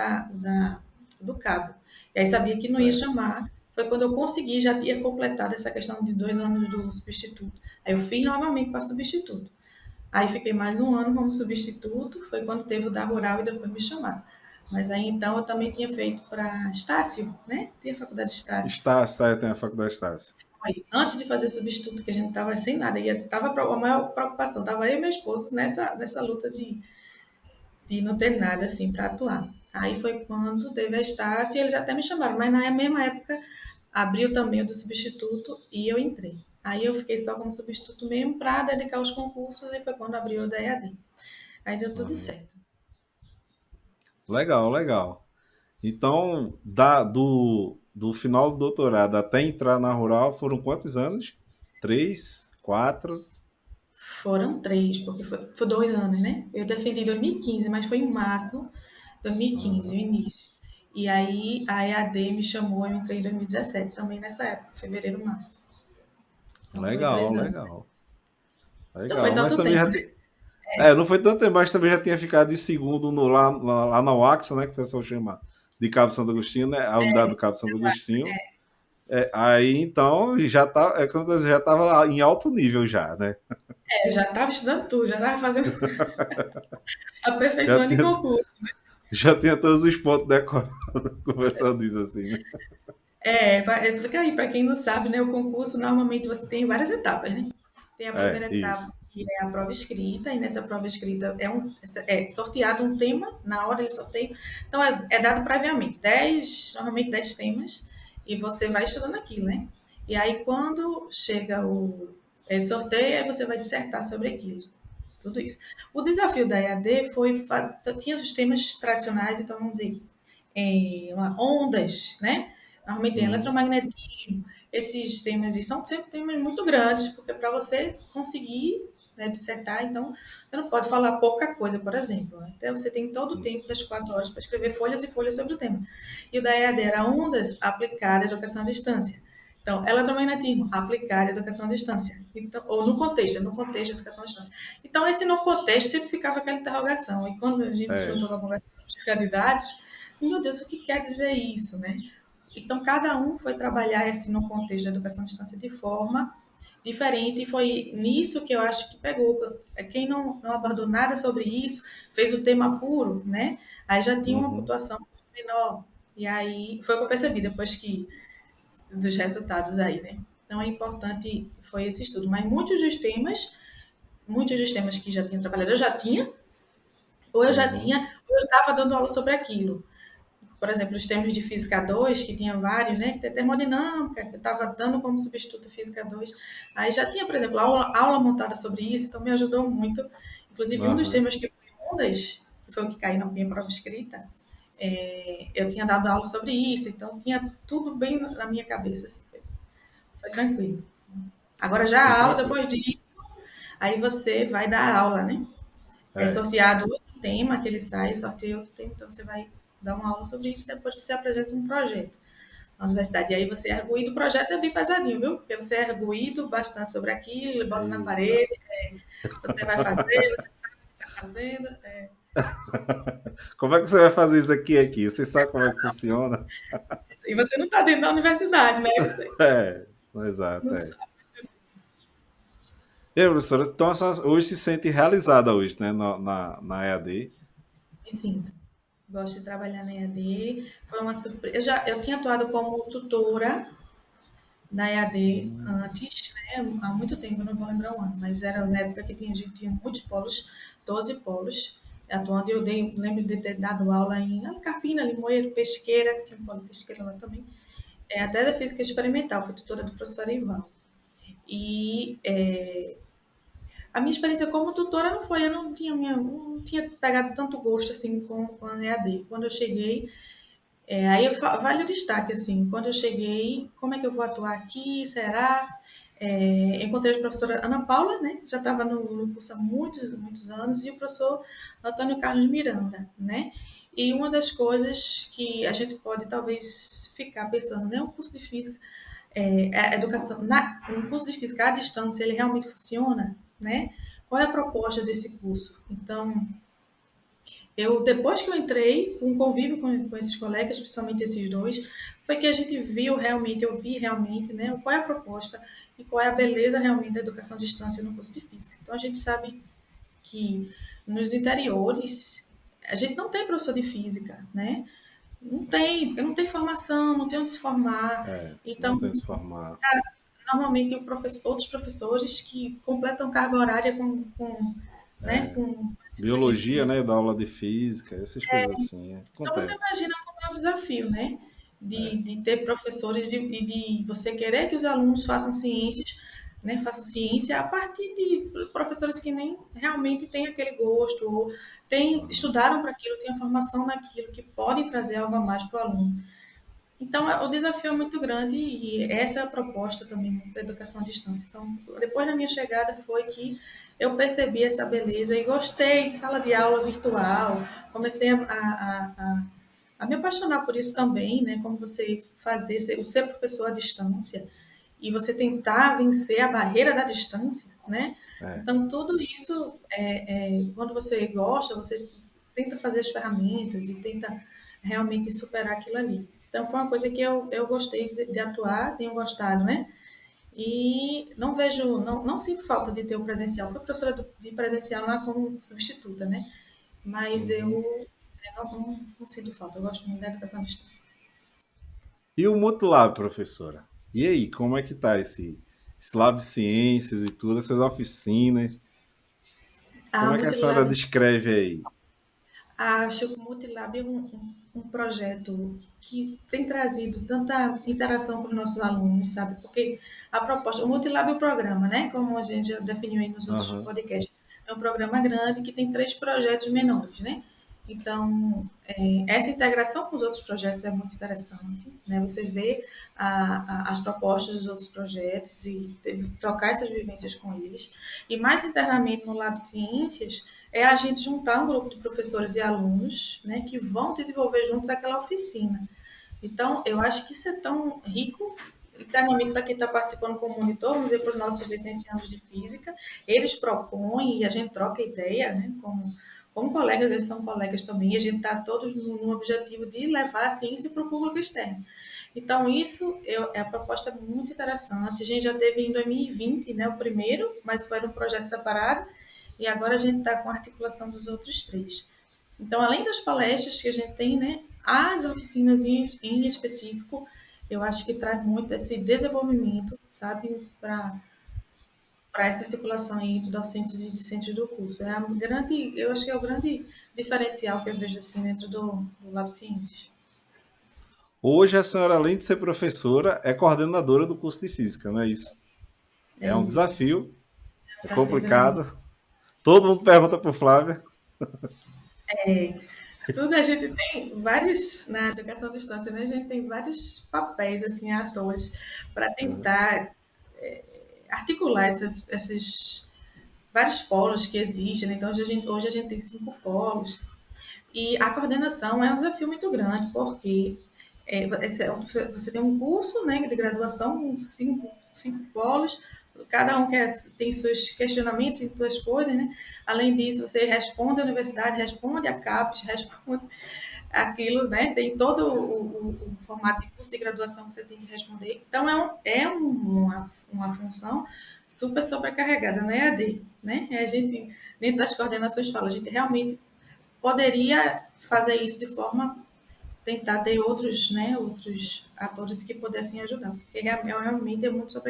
Speaker 2: do cabo. E aí sabia que não ia
Speaker 1: Certo.
Speaker 2: chamar. Foi quando eu consegui, já tinha completado essa questão de 2 anos do substituto. Aí eu fiz novamente para substituto. Aí fiquei mais um ano como substituto. Foi quando teve o da rural e depois me chamaram. Mas aí então eu também tinha feito para Estácio, né? Tinha a faculdade de Estácio.
Speaker 1: Está, tem a faculdade Estácio.
Speaker 2: Aí, antes de fazer substituto, que a gente estava sem nada, tava a maior preocupação, estava eu e meu esposo nessa luta de não ter nada assim para atuar. Aí foi quando teve a Estácio e eles até me chamaram, mas na mesma época abriu também o do substituto e eu entrei. Aí eu fiquei só como substituto mesmo para dedicar os concursos e foi quando abriu o da EAD. Aí deu tudo
Speaker 1: Aham.
Speaker 2: certo.
Speaker 1: Legal, legal. Então, do final do doutorado até entrar na rural foram quantos anos? 3, 4.
Speaker 2: Foram 3, porque foi 2 anos, né? Eu defendi em 2015, mas foi em março de 2015, o
Speaker 1: Aham.
Speaker 2: início. E aí a EAD me chamou, eu entrei em 2017, também nessa época, fevereiro, março. Então foi
Speaker 1: Legal,
Speaker 2: 2 anos.
Speaker 1: legal.
Speaker 2: Então foi
Speaker 1: Legal. Mas
Speaker 2: tanto
Speaker 1: também
Speaker 2: tempo,
Speaker 1: já
Speaker 2: né?
Speaker 1: tem. É, não foi tanto tempo, mas também já tinha ficado de segundo lá na UAXA, né? Que o pessoal chama de Cabo Santo Agostinho, né? A unidade do Cabo Santo Agostinho. Aí então já tá, como eu disse, já estava em alto nível já, né?
Speaker 2: Eu já estava estudando tudo, já estava fazendo
Speaker 1: Já
Speaker 2: aperfeiçoando em
Speaker 1: tinha,
Speaker 2: concurso.
Speaker 1: já tinha todos os pontos decorados, como o pessoal diz assim, né?
Speaker 2: Porque aí, para quem não sabe, né, o concurso normalmente você tem várias etapas, né? Tem a
Speaker 1: É,
Speaker 2: primeira etapa,
Speaker 1: isso.
Speaker 2: que é a prova escrita, e nessa prova escrita é sorteado um tema, na hora ele sorteia. Então, é dado previamente, normalmente 10 temas, e você vai estudando aquilo, né? E aí, quando chega o sorteio, aí você vai dissertar sobre aquilo, tudo isso. O desafio da EAD tinha os temas tradicionais, então vamos dizer, ondas, né? Normalmente tem
Speaker 1: Uhum,
Speaker 2: eletromagnetismo, esses temas, e são sempre temas muito grandes, porque para você conseguir, né, dissertar, então, você não pode falar pouca coisa, por exemplo. Então, você tem todo o tempo das 4 horas para escrever folhas e folhas sobre o tema. E o da EAD era ondas aplicada à educação à distância. Então, eletromagnetismo aplicado à educação à distância. Então, ou no contexto da educação à distância. Então, esse no contexto sempre ficava aquela interrogação. E quando a gente se
Speaker 1: é,
Speaker 2: juntou para conversar com os candidatos, meu Deus, o que quer dizer isso, né? Então, cada um foi trabalhar esse no contexto da educação à distância de forma diferente, e foi nisso que eu acho que pegou. Quem não abordou nada sobre isso, fez o tema puro, né? Aí já tinha uma
Speaker 1: uhum,
Speaker 2: pontuação menor. E aí foi o que eu percebi depois dos resultados aí, né? Então é importante, foi esse estudo. Mas muitos dos temas que já tinha trabalhado, eu já tinha,
Speaker 1: uhum,
Speaker 2: ou eu estava dando aula sobre aquilo. Por exemplo, os temas de Física 2, que tinha vários, né? Que tem termodinâmica, que eu estava dando como substituto Física 2. Aí já tinha, por exemplo, aula montada sobre isso, então me ajudou muito. Inclusive, um dos
Speaker 1: aham.
Speaker 2: temas que foi ondas, que foi o que caiu na minha prova escrita, eu tinha dado aula sobre isso, então tinha tudo bem na minha cabeça. Assim, foi tranquilo. Agora já
Speaker 1: Foi
Speaker 2: a aula,
Speaker 1: tranquilo.
Speaker 2: depois disso, aí você vai dar aula, né? É
Speaker 1: É.
Speaker 2: sorteado outro tema que ele sai, sorteia outro tema, então você vai dar uma aula sobre isso e depois você apresenta um projeto na universidade. E aí você é arguído, o projeto é bem pesadinho, viu? Porque você é arguído bastante sobre aquilo, bota na
Speaker 1: Eita.
Speaker 2: parede, você vai fazer, você sabe o que está fazendo.
Speaker 1: Como é que você vai fazer isso aqui? Você sabe como é que funciona?
Speaker 2: E você não está dentro da universidade, né? Você
Speaker 1: É, exato,
Speaker 2: não
Speaker 1: é.
Speaker 2: sabe.
Speaker 1: E aí, professora, então hoje se sente realizada hoje, né, na EAD.
Speaker 2: Me sinto. Gosto de trabalhar na EAD. Foi uma surpresa. Eu tinha atuado como tutora na EAD
Speaker 1: Hum,
Speaker 2: antes, né? Há muito tempo, eu não vou lembrar o ano, mas era na época que a gente tinha muitos polos, 12 polos atuando, e lembro de ter dado aula em Carpina, Limoeiro, Pesqueira, que tinha um polo de Pesqueira lá também, até da física experimental, fui tutora do professor Ivan. E a minha experiência como tutora não foi, eu não tinha pegado tanto gosto assim com a EAD. Quando eu cheguei, vale o destaque, assim, quando eu cheguei, como é que eu vou atuar aqui, será? Encontrei a professora Ana Paula, né, que já estava no curso há muitos anos, e o professor Antônio Carlos Miranda, né? E uma das coisas que a gente pode talvez ficar pensando, né, um curso de física, a educação, um curso de física à distância, ele realmente funciona, né? Qual é a proposta desse curso? Então, depois que eu entrei, com convívio com esses colegas, principalmente esses dois, foi que a gente viu realmente, eu vi realmente, né, qual é a proposta e qual é a beleza realmente da educação à distância no curso de física. Então, a gente sabe que nos interiores, a gente não tem professor de física, né? Não tem formação, não tem onde se formar.
Speaker 1: não
Speaker 2: Então,
Speaker 1: tem se formar.
Speaker 2: normalmente, outros professores que completam carga horária né, com disciplina de
Speaker 1: Biologia,
Speaker 2: física.
Speaker 1: né, da aula de física, essas coisas assim,
Speaker 2: Então você
Speaker 1: acontece.
Speaker 2: imagina como é o desafio, né?
Speaker 1: É,
Speaker 2: De ter professores e de você querer que os alunos façam ciências, né? Façam ciência a partir de professores que nem realmente têm aquele gosto, ou estudaram para aquilo, têm a formação naquilo, que podem trazer algo a mais para o aluno. Então, o desafio é muito grande e essa é a proposta também da educação à distância. Então, depois da minha chegada foi que eu percebi essa beleza e gostei de sala de aula virtual. Comecei a me apaixonar por isso também, né? Como você fazer, ser professor à distância. e você tentar vencer a barreira da distância, né?
Speaker 1: É.
Speaker 2: Então, tudo isso, quando você gosta, você tenta fazer as ferramentas e tenta realmente superar aquilo ali. Então, foi uma coisa que eu gostei de atuar, tenho gostado, né? E não vejo, não sinto falta de ter o presencial. Fui professora de presencial lá como substituta, né? Mas
Speaker 1: Uhum.
Speaker 2: não sinto falta, eu gosto muito da educação à distância.
Speaker 1: E o Multilab, professora? E aí, como é que tá esse Lab Ciências e tudo, essas oficinas?
Speaker 2: A
Speaker 1: Como é que a senhora
Speaker 2: Multilab,
Speaker 1: descreve aí?
Speaker 2: acho que o Multilab é um projeto que tem trazido tanta interação com os nossos alunos, sabe? Porque a proposta, o Multilab é o programa, né? Como a gente já definiu aí nos outros
Speaker 1: Aham.
Speaker 2: podcasts, é um programa grande que tem 3 projetos menores, né? Então, essa integração com os outros projetos é muito interessante, né? Você vê as propostas dos outros projetos e trocar essas vivências com eles. E mais internamente no Lab Ciências, é a gente juntar um grupo de professores e alunos, né, que vão desenvolver juntos aquela oficina. Então, eu acho que isso é tão rico, internamente para quem está participando como monitor, vamos dizer, para os nossos licenciados de física, eles propõem e a gente troca ideia, né, como colegas, eles são colegas também, e a gente está todos no objetivo de levar a ciência para o público externo. Então, isso é uma proposta muito interessante. A gente já teve em 2020, né, o primeiro, mas foi um projeto separado, e agora a gente está com a articulação dos outros 3. Então, além das palestras que a gente tem, né, as oficinas em específico, eu acho que traz muito esse desenvolvimento, sabe, para essa articulação entre docentes e discentes do curso. É a grande, eu acho que é o grande diferencial que eu vejo assim dentro do Lab Ciências.
Speaker 1: Hoje a senhora, além de ser professora, é coordenadora do curso de física, não é isso?
Speaker 2: É
Speaker 1: É um
Speaker 2: isso.
Speaker 1: desafio,
Speaker 2: É um
Speaker 1: é
Speaker 2: desafio grande.
Speaker 1: complicado. Todo mundo pergunta para Flávia.
Speaker 2: Tudo a gente tem vários, na educação à distância, né? A gente tem vários papéis, assim, atores, para tentar articular esses vários polos que existem, né? Então, hoje a gente tem 5 polos. E a coordenação é um desafio muito grande, porque você tem um curso, né, de graduação com 5 polos, cada um tem seus questionamentos e suas coisas, né? Além disso, você responde à universidade, responde a CAPES, responde aquilo, né? Tem todo o formato de curso de graduação que você tem que responder. Então, uma função super sobrecarregada na EAD, né? A gente, dentro das coordenações, fala, a gente realmente poderia fazer isso de forma tentar ter outros, né, outros atores que pudessem ajudar, porque realmente é muito
Speaker 1: É,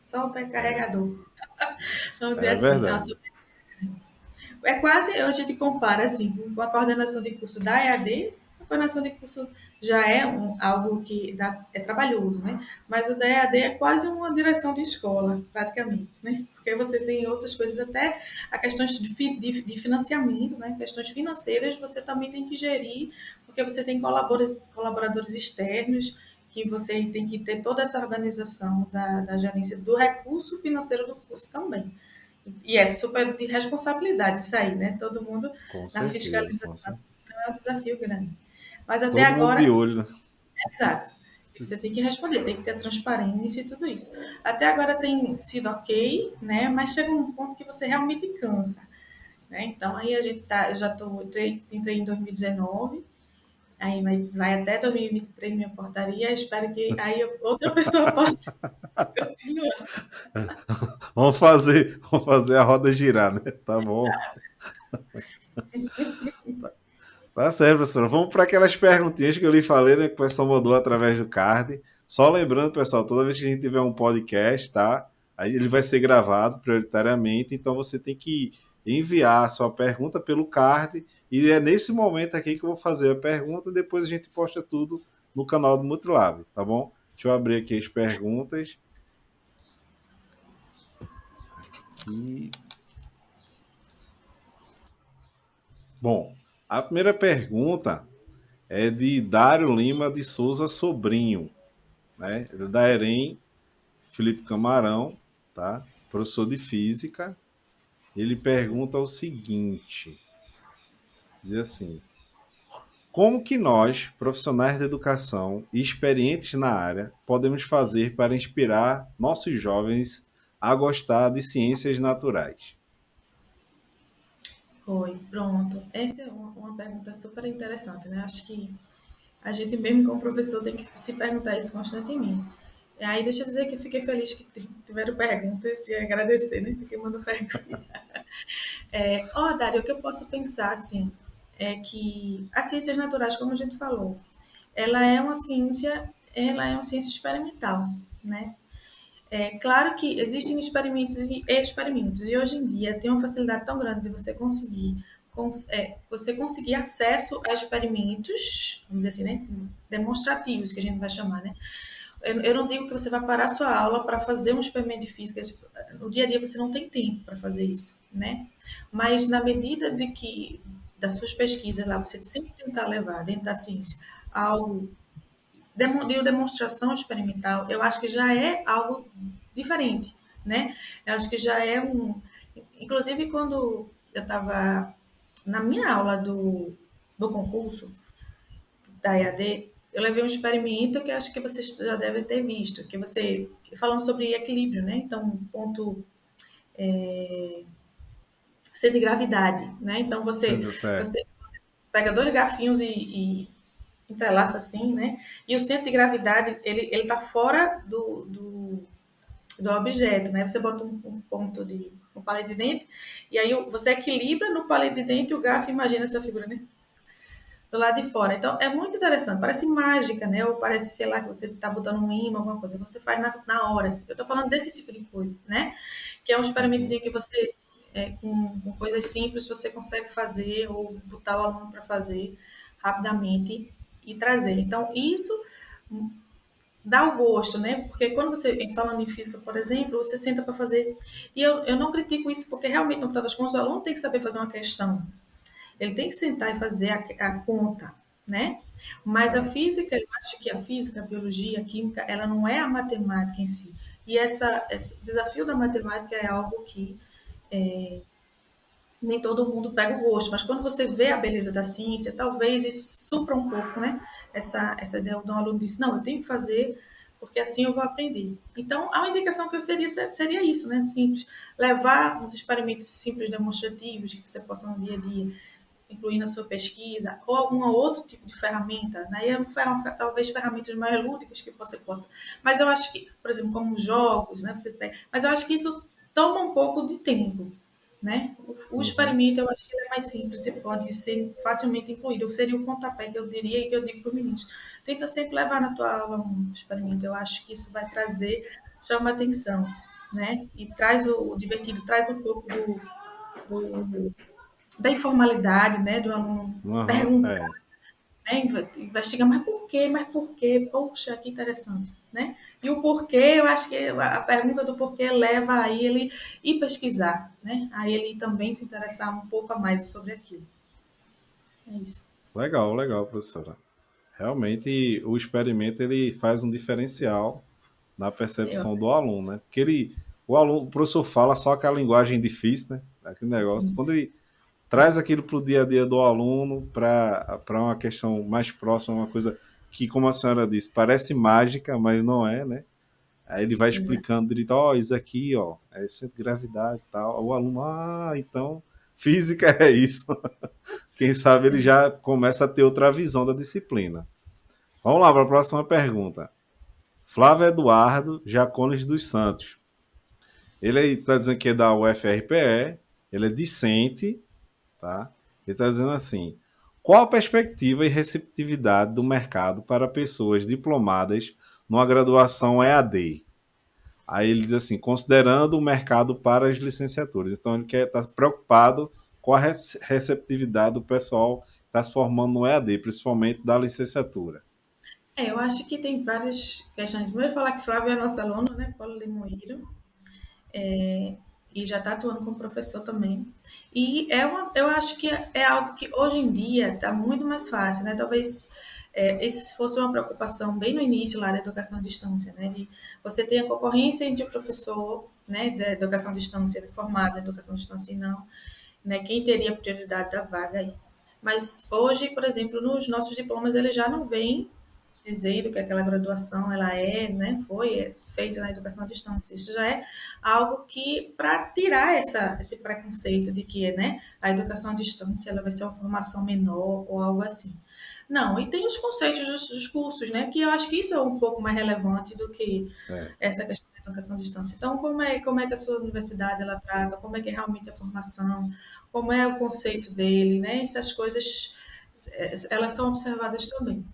Speaker 2: sobrecarregador. Vamos dizer
Speaker 1: é
Speaker 2: assim,
Speaker 1: verdade.
Speaker 2: é quase, a gente compara assim, com a coordenação de curso da EAD, a coordenação de curso já é algo que é trabalhoso, né? Mas o da EAD é quase uma direção de escola, praticamente, né? Porque você tem outras coisas, até a questões de financiamento, né? Questões financeiras você também tem que gerir, porque você tem colaboradores externos, que você tem que ter toda essa organização da gerência do recurso financeiro do curso também. E é super de responsabilidade isso aí, né? Todo mundo
Speaker 1: Com
Speaker 2: na
Speaker 1: certeza, com
Speaker 2: fiscalização.
Speaker 1: certeza.
Speaker 2: Então é um desafio grande. Mas até
Speaker 1: Todo mundo de
Speaker 2: agora,
Speaker 1: olho, né?
Speaker 2: exato. Você tem que responder, tem que ter transparência e tudo isso. Até agora tem sido ok, né? Mas chega um ponto que você realmente cansa, né? Então aí a gente tá, eu já entrei em 2019, aí vai até 2023 minha portaria, espero que aí outra pessoa possa continuar.
Speaker 1: Vamos fazer a roda girar, né? Tá bom. Tá certo, professora. Vamos para aquelas perguntinhas que eu lhe falei, né? Que o pessoal mandou através do card. Só lembrando, pessoal, toda vez que a gente tiver um podcast, tá? Aí ele vai ser gravado prioritariamente, então você tem que enviar a sua pergunta pelo card. E é nesse momento aqui que eu vou fazer a pergunta, depois a gente posta tudo no canal do Multilab, tá bom? Deixa eu abrir aqui as perguntas. Aqui. Bom, a primeira pergunta é de Dário Lima de Souza Sobrinho, né? Da EREM, Felipe Camarão, tá? Professor de física. Ele pergunta o seguinte: diz assim: Como que nós, profissionais da educação e experientes na área, podemos fazer para inspirar nossos jovens a gostar de ciências naturais?
Speaker 2: Foi, pronto. Essa é uma pergunta super interessante, né? Acho que a gente mesmo como professor tem que se perguntar isso constantemente. E aí deixa eu dizer que eu fiquei feliz que tiveram perguntas e agradecer, né? Fiquei mandando perguntas. Dário, o que eu posso pensar, assim, é que as ciências naturais, como a gente falou, ela é uma ciência experimental, né? É claro que existem experimentos e experimentos, e hoje em dia tem uma facilidade tão grande de você conseguir acesso a experimentos, vamos dizer assim, né? Demonstrativos, que a gente vai chamar, né? Eu não digo que você vai parar a sua aula para fazer um experimento de física. No dia a dia você não tem tempo para fazer isso, né? Mas na medida de que das suas pesquisas lá, você sempre tentar levar dentro da ciência algo de demonstração experimental, eu acho que já é algo diferente, né? Eu acho que já é um... Inclusive, quando eu estava na minha aula do concurso da EAD, eu levei um experimento que acho que vocês já devem ter visto, que você... Falando sobre equilíbrio, né? Então, ponto C de gravidade, né? Então,
Speaker 1: Sendo certo.
Speaker 2: você pega dois garfinhos e entrelaça assim, né? E o centro de gravidade, ele tá fora do objeto, né? Você bota um ponto um palito de dente, e aí você equilibra no palito de dente o garfo, imagina essa figura, né? Do lado de fora. Então, é muito interessante. Parece mágica, né? Ou parece, sei lá, que você está botando um imã, alguma coisa. Você faz na hora. Eu estou falando desse tipo de coisa, né? Que é um
Speaker 1: Uhum.
Speaker 2: experimentozinho que você, com coisas simples, você consegue fazer ou botar o aluno para fazer rapidamente e trazer. Então, isso dá o gosto, né? Porque quando você, falando em física, por exemplo, você senta para fazer. E eu não critico isso, porque realmente, no final das contas, o aluno tem que saber fazer uma questão. Ele tem que sentar e fazer a conta, né? Mas a
Speaker 1: É.
Speaker 2: física, eu acho que a física, a biologia, a química, ela não é a matemática em si. E esse desafio da matemática é algo que nem todo mundo pega o gosto, mas quando você vê a beleza da ciência, talvez isso supra um pouco, né? Essa ideia do aluno disse, não, eu tenho que fazer, porque assim eu vou aprender. Então, a indicação que eu seria isso, né? Simples. Levar uns experimentos simples demonstrativos que você possa no dia a dia incluir na sua pesquisa, ou algum outro tipo de ferramenta, né? Talvez ferramentas mais lúdicas que você possa. Mas eu acho que, por exemplo, como jogos, né? Mas eu acho que isso toma um pouco de tempo, né? O
Speaker 1: Uhum.
Speaker 2: experimento eu acho que ele é mais simples e pode ser facilmente incluído. Seria o pontapé que eu diria e que eu digo para os meninos. Tenta sempre levar na tua aula um experimento. Eu acho que isso vai trazer, chama atenção, né? E traz o divertido, traz um pouco do da informalidade, né, do aluno
Speaker 1: Uhum.
Speaker 2: perguntar,
Speaker 1: É.
Speaker 2: né, investigar, mas por quê, mas por quê? Poxa, que interessante, né? E o porquê, eu acho que a pergunta do porquê leva a ele ir pesquisar, né? A ele também se interessar um pouco a mais sobre aquilo. É isso.
Speaker 1: Legal, legal, professora. Realmente, o experimento ele faz um diferencial na
Speaker 2: Eu,
Speaker 1: percepção do aluno, né? Porque o professor fala só aquela linguagem difícil, né? Aquele negócio. Quando ele traz aquilo para o dia a dia do aluno, para uma questão mais próxima, uma coisa que, como a senhora disse, parece mágica, mas não é, né? Aí ele vai explicando direito, ó, isso aqui, ó, é centro de gravidade e tal. O aluno, então física é isso. Quem sabe ele já começa a ter outra visão da disciplina. Vamos lá para a próxima pergunta. Flávio Eduardo Jacones dos Santos. Ele está dizendo que é da UFRPE, ele é discente, tá? Ele está dizendo assim: qual a perspectiva e receptividade do mercado para pessoas diplomadas numa graduação EAD? Aí ele diz assim: considerando o mercado para as licenciaturas. Então ele está preocupado com a receptividade do pessoal que está se formando no EAD, principalmente da licenciatura.
Speaker 2: eu acho que tem várias questões. Primeiro, falar que Flávio é nosso aluno, né? Paulo Limoeiro. E já está atuando como professor também. E eu acho que é algo que hoje em dia está muito mais fácil, né? Talvez isso fosse uma preocupação bem no início lá da educação à distância, né? De você ter a concorrência entre o professor, né, da educação à distância, formado na educação à distância e não, né? Quem teria prioridade da vaga aí. Mas hoje, por exemplo, nos nossos diplomas, ele já não vem dizendo que aquela graduação ela é, né, foi feita na educação à distância. Isso já é algo que, para tirar esse preconceito de que, né, a educação à distância ela vai ser uma formação menor ou algo assim. Não, e tem os conceitos dos cursos, né, que eu acho que isso é um pouco mais relevante do que
Speaker 1: É.
Speaker 2: essa questão da educação à distância. Então, como é que a sua universidade ela trata, como é que é realmente a formação, como é o conceito dele, né, essas coisas, elas são observadas também.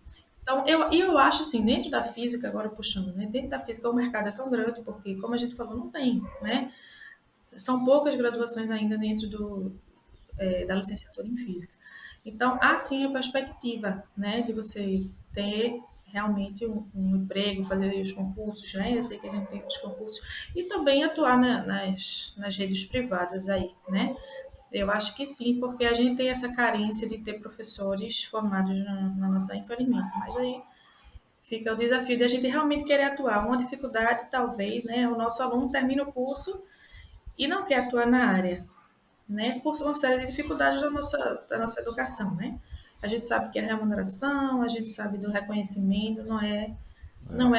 Speaker 2: Então, eu acho assim, dentro da física, agora puxando, né? Dentro da física o mercado é tão grande, porque, como a gente falou, não tem, né? São poucas graduações ainda dentro da licenciatura em física. Então, há sim a perspectiva, né, de você ter realmente um emprego, fazer os concursos, né? Eu sei que a gente tem os concursos, e também atuar nas redes privadas aí, né? Eu acho que sim, porque a gente tem essa carência de ter professores formados na nossa, infelizmente. Mas aí fica o desafio de a gente realmente querer atuar. Uma dificuldade, talvez, né? O nosso aluno termina o curso e não quer atuar na área, né? Por uma série de dificuldades da nossa educação, né? A gente sabe que a remuneração, a gente sabe do reconhecimento, não é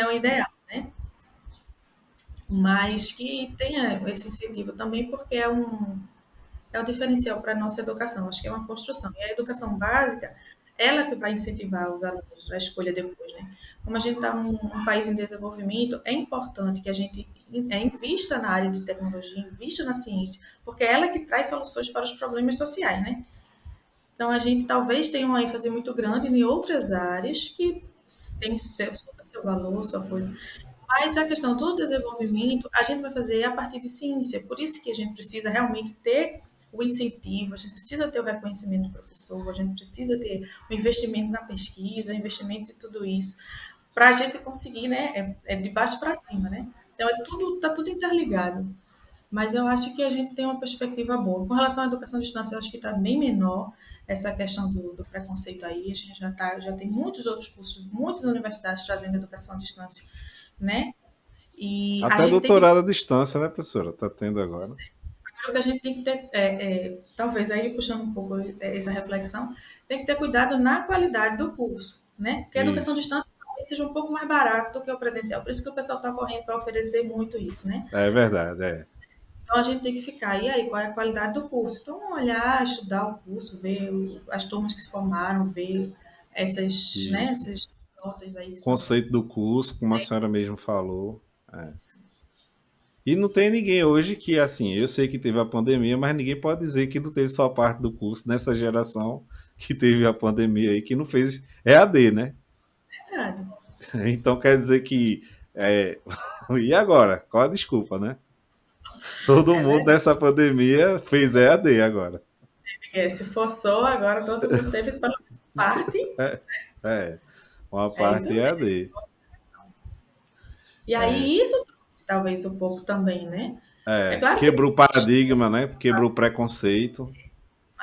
Speaker 2: o ideal, né? Mas que tenha esse incentivo também, porque é um diferencial para a nossa educação. Acho que é uma construção. E a educação básica, ela que vai incentivar os alunos a escolha depois, né? Como a gente está num país em desenvolvimento, é importante que a gente invista na área de tecnologia, invista na ciência, porque é ela que traz soluções para os problemas sociais, né? Então, a gente talvez tenha uma ênfase muito grande em outras áreas que têm seu valor, sua coisa. Mas a questão do desenvolvimento, a gente vai fazer a partir de ciência. Por isso que a gente precisa realmente ter o incentivo, a gente precisa ter o reconhecimento do professor, a gente precisa ter o investimento na pesquisa, o investimento em tudo isso, para a gente conseguir, né? É de baixo para cima, né? Então, tá tudo interligado. Mas eu acho que a gente tem uma perspectiva boa. Com relação à educação à distância, eu acho que está bem menor essa questão do preconceito aí. A gente já tem muitos outros cursos, muitas universidades trazendo educação à distância, né? E a
Speaker 1: Até
Speaker 2: gente tem que
Speaker 1: doutorado à distância, né, professora? Tá tendo agora.
Speaker 2: o que a gente tem que ter, talvez aí puxando um pouco essa reflexão, tem que ter cuidado na qualidade do curso, né? Porque a educação à
Speaker 1: Isso.
Speaker 2: distância talvez seja um pouco mais barato do que o presencial, por isso que o pessoal está correndo para oferecer muito isso, né?
Speaker 1: É verdade, é.
Speaker 2: Então a gente tem que ficar, e aí, qual é a qualidade do curso? Então, olhar, estudar o curso, ver as turmas que se formaram, ver essas, né,
Speaker 1: Isso.
Speaker 2: essas notas aí que são.
Speaker 1: Conceito do curso, como a senhora mesmo falou. É. E não tem ninguém hoje que, assim, eu sei que teve a pandemia, mas ninguém pode dizer que não teve só parte do curso nessa geração que teve a pandemia aí, que não fez EAD, né?
Speaker 2: Verdade.
Speaker 1: Então quer dizer que. É... E agora? Qual a desculpa, né? Todo
Speaker 2: É
Speaker 1: mundo
Speaker 2: verdade.
Speaker 1: nessa pandemia fez EAD agora.
Speaker 2: Porque se forçou, agora todo mundo teve essa parte.
Speaker 1: É, uma
Speaker 2: É isso
Speaker 1: parte
Speaker 2: mesmo.
Speaker 1: EAD.
Speaker 2: E aí isso trouxe talvez um pouco também, né? É
Speaker 1: É,
Speaker 2: claro que
Speaker 1: quebrou o paradigma, né? Quebrou o preconceito.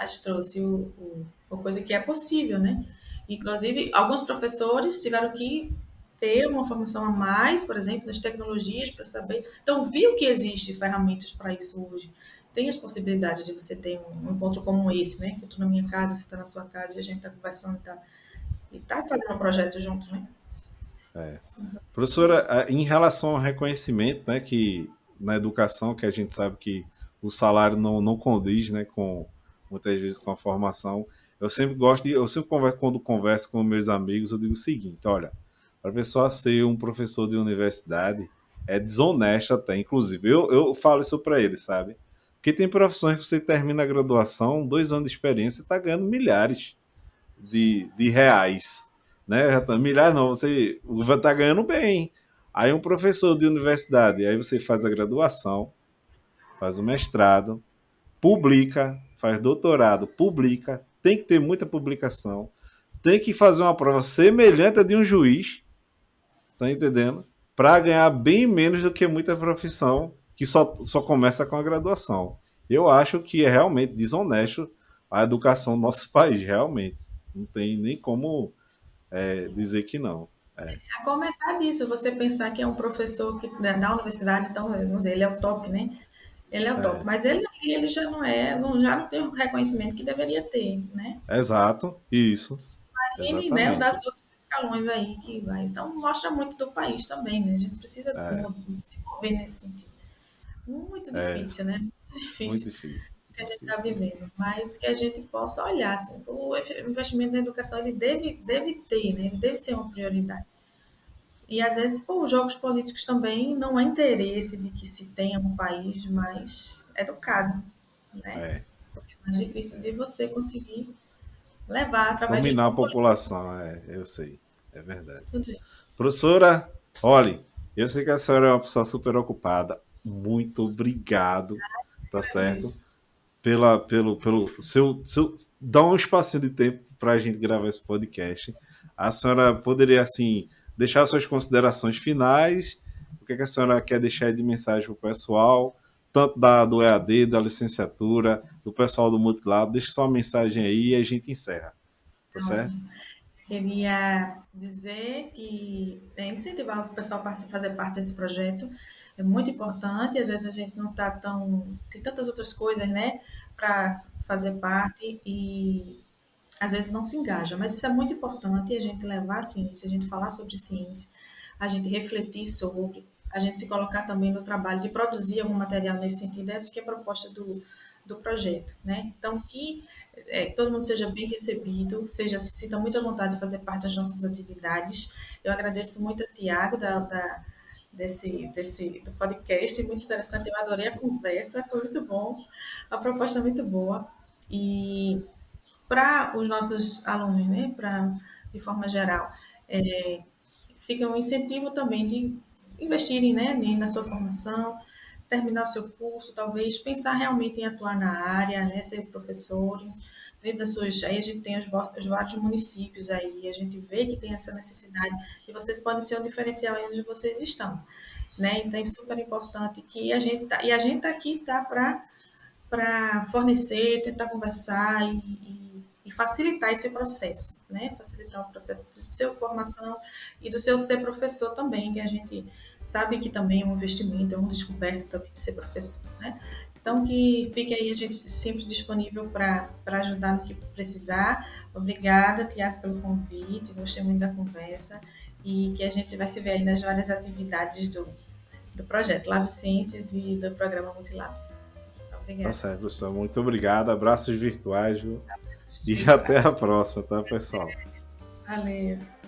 Speaker 2: mas trouxe uma coisa que é possível, né? Inclusive, alguns professores tiveram que ter uma formação a mais, por exemplo, nas tecnologias, para saber. Então, viu que existe ferramentas para isso hoje. Tem as possibilidades de você ter um encontro como esse, né? Que eu estou na minha casa, você está na sua casa e a gente está conversando e tá fazendo um projeto juntos, né?
Speaker 1: Professora, em relação ao reconhecimento, né, que na educação, que a gente sabe que o salário não condiz, né, com muitas vezes com a formação, eu sempre converso, quando converso com meus amigos, eu digo o seguinte, olha, para a pessoa ser um professor de universidade, é desonesto até, inclusive, eu falo isso para eles, sabe? Porque tem profissões que você termina a graduação, 2 anos de experiência, e está ganhando milhares de reais, né? Já tá, milhares não, você vai estar ganhando bem. Aí um professor de universidade, aí você faz a graduação, faz o mestrado, publica, faz doutorado, publica, tem que ter muita publicação, tem que fazer uma prova semelhante à de um juiz, tá entendendo? Para ganhar bem menos do que muita profissão que só começa com a graduação. Eu acho que é realmente desonesto a educação do nosso país, realmente. Não tem nem como dizer que não. É,
Speaker 2: A começar disso, você pensar que é um professor que, da universidade, então, vamos dizer, ele é o top, né? Ele é o top, mas ele já não é, já não tem o reconhecimento que deveria ter, né?
Speaker 1: Exato, isso,
Speaker 2: E, né, o das
Speaker 1: exatamente.
Speaker 2: outros escalões aí que vai. Então, mostra muito do país também, né? A gente precisa
Speaker 1: É,
Speaker 2: se mover nesse sentido. Muito
Speaker 1: é
Speaker 2: difícil, né? Muito
Speaker 1: muito
Speaker 2: difícil
Speaker 1: difícil,
Speaker 2: o que a
Speaker 1: muito
Speaker 2: gente está
Speaker 1: difícil.
Speaker 2: vivendo, mas que a gente possa olhar, assim, o investimento na educação ele deve ter, né? Ele deve ser uma prioridade. E às vezes, por jogos políticos também, não há interesse de que se tenha um país mais educado, né?
Speaker 1: É,
Speaker 2: Porque é mais difícil de você conseguir levar através dos
Speaker 1: dominar a
Speaker 2: populismos.
Speaker 1: população, eu sei, é verdade.
Speaker 2: Tudo isso.
Speaker 1: Professora, olhe, eu sei que a senhora é uma pessoa super ocupada. Muito obrigado, tá certo?
Speaker 2: Agradeço.
Speaker 1: Pelo seu dá um espacinho de tempo para a gente gravar esse podcast. A senhora poderia, assim, deixar suas considerações finais, o que, é que a senhora quer deixar aí de mensagem para o pessoal, tanto do EAD, da licenciatura, do pessoal do Multilab, deixe só uma mensagem aí e a gente encerra, tá certo?
Speaker 2: Queria dizer que incentivar o pessoal a fazer parte desse projeto é muito importante. Às vezes a gente não está tão. Tem tantas outras coisas, né, para fazer parte e às vezes não se engaja. Mas isso é muito importante a gente levar a ciência, a gente falar sobre ciência, a gente refletir sobre, a gente se colocar também no trabalho de produzir algum material nesse sentido. Essa que é a proposta do projeto, né? Então, que todo mundo seja bem recebido, se sinta muito à vontade de fazer parte das nossas atividades. Eu agradeço muito a Tiago do podcast, muito interessante, eu adorei a conversa, foi muito bom, a proposta é muito boa. E para os nossos alunos, né, de forma geral, fica um incentivo também de investirem, né, na sua formação, terminar o seu curso, talvez pensar realmente em atuar na área, né, ser professor, dentro das suas, aí a gente tem os vários municípios aí, a gente vê que tem essa necessidade e vocês podem ser um diferencial aí onde vocês estão, né? Então é super importante que a gente tá aqui tá para fornecer, tentar conversar e facilitar esse processo, né? Facilitar o processo de sua formação e do seu ser professor também, que a gente sabe que também é um investimento, é uma descoberta também de ser professor, né? Então, que fique aí a gente sempre disponível para ajudar no que precisar. Obrigada, Tiago, pelo convite, gostei muito da conversa e que a gente vai se ver aí nas várias atividades do projeto Lab Ciências e do programa Multilab.
Speaker 1: Tá
Speaker 2: Obrigada.
Speaker 1: certo, professor. Muito obrigado. Abraços virtuais, viu? E até a
Speaker 2: Virtuais.
Speaker 1: próxima, tá, pessoal?
Speaker 2: Valeu.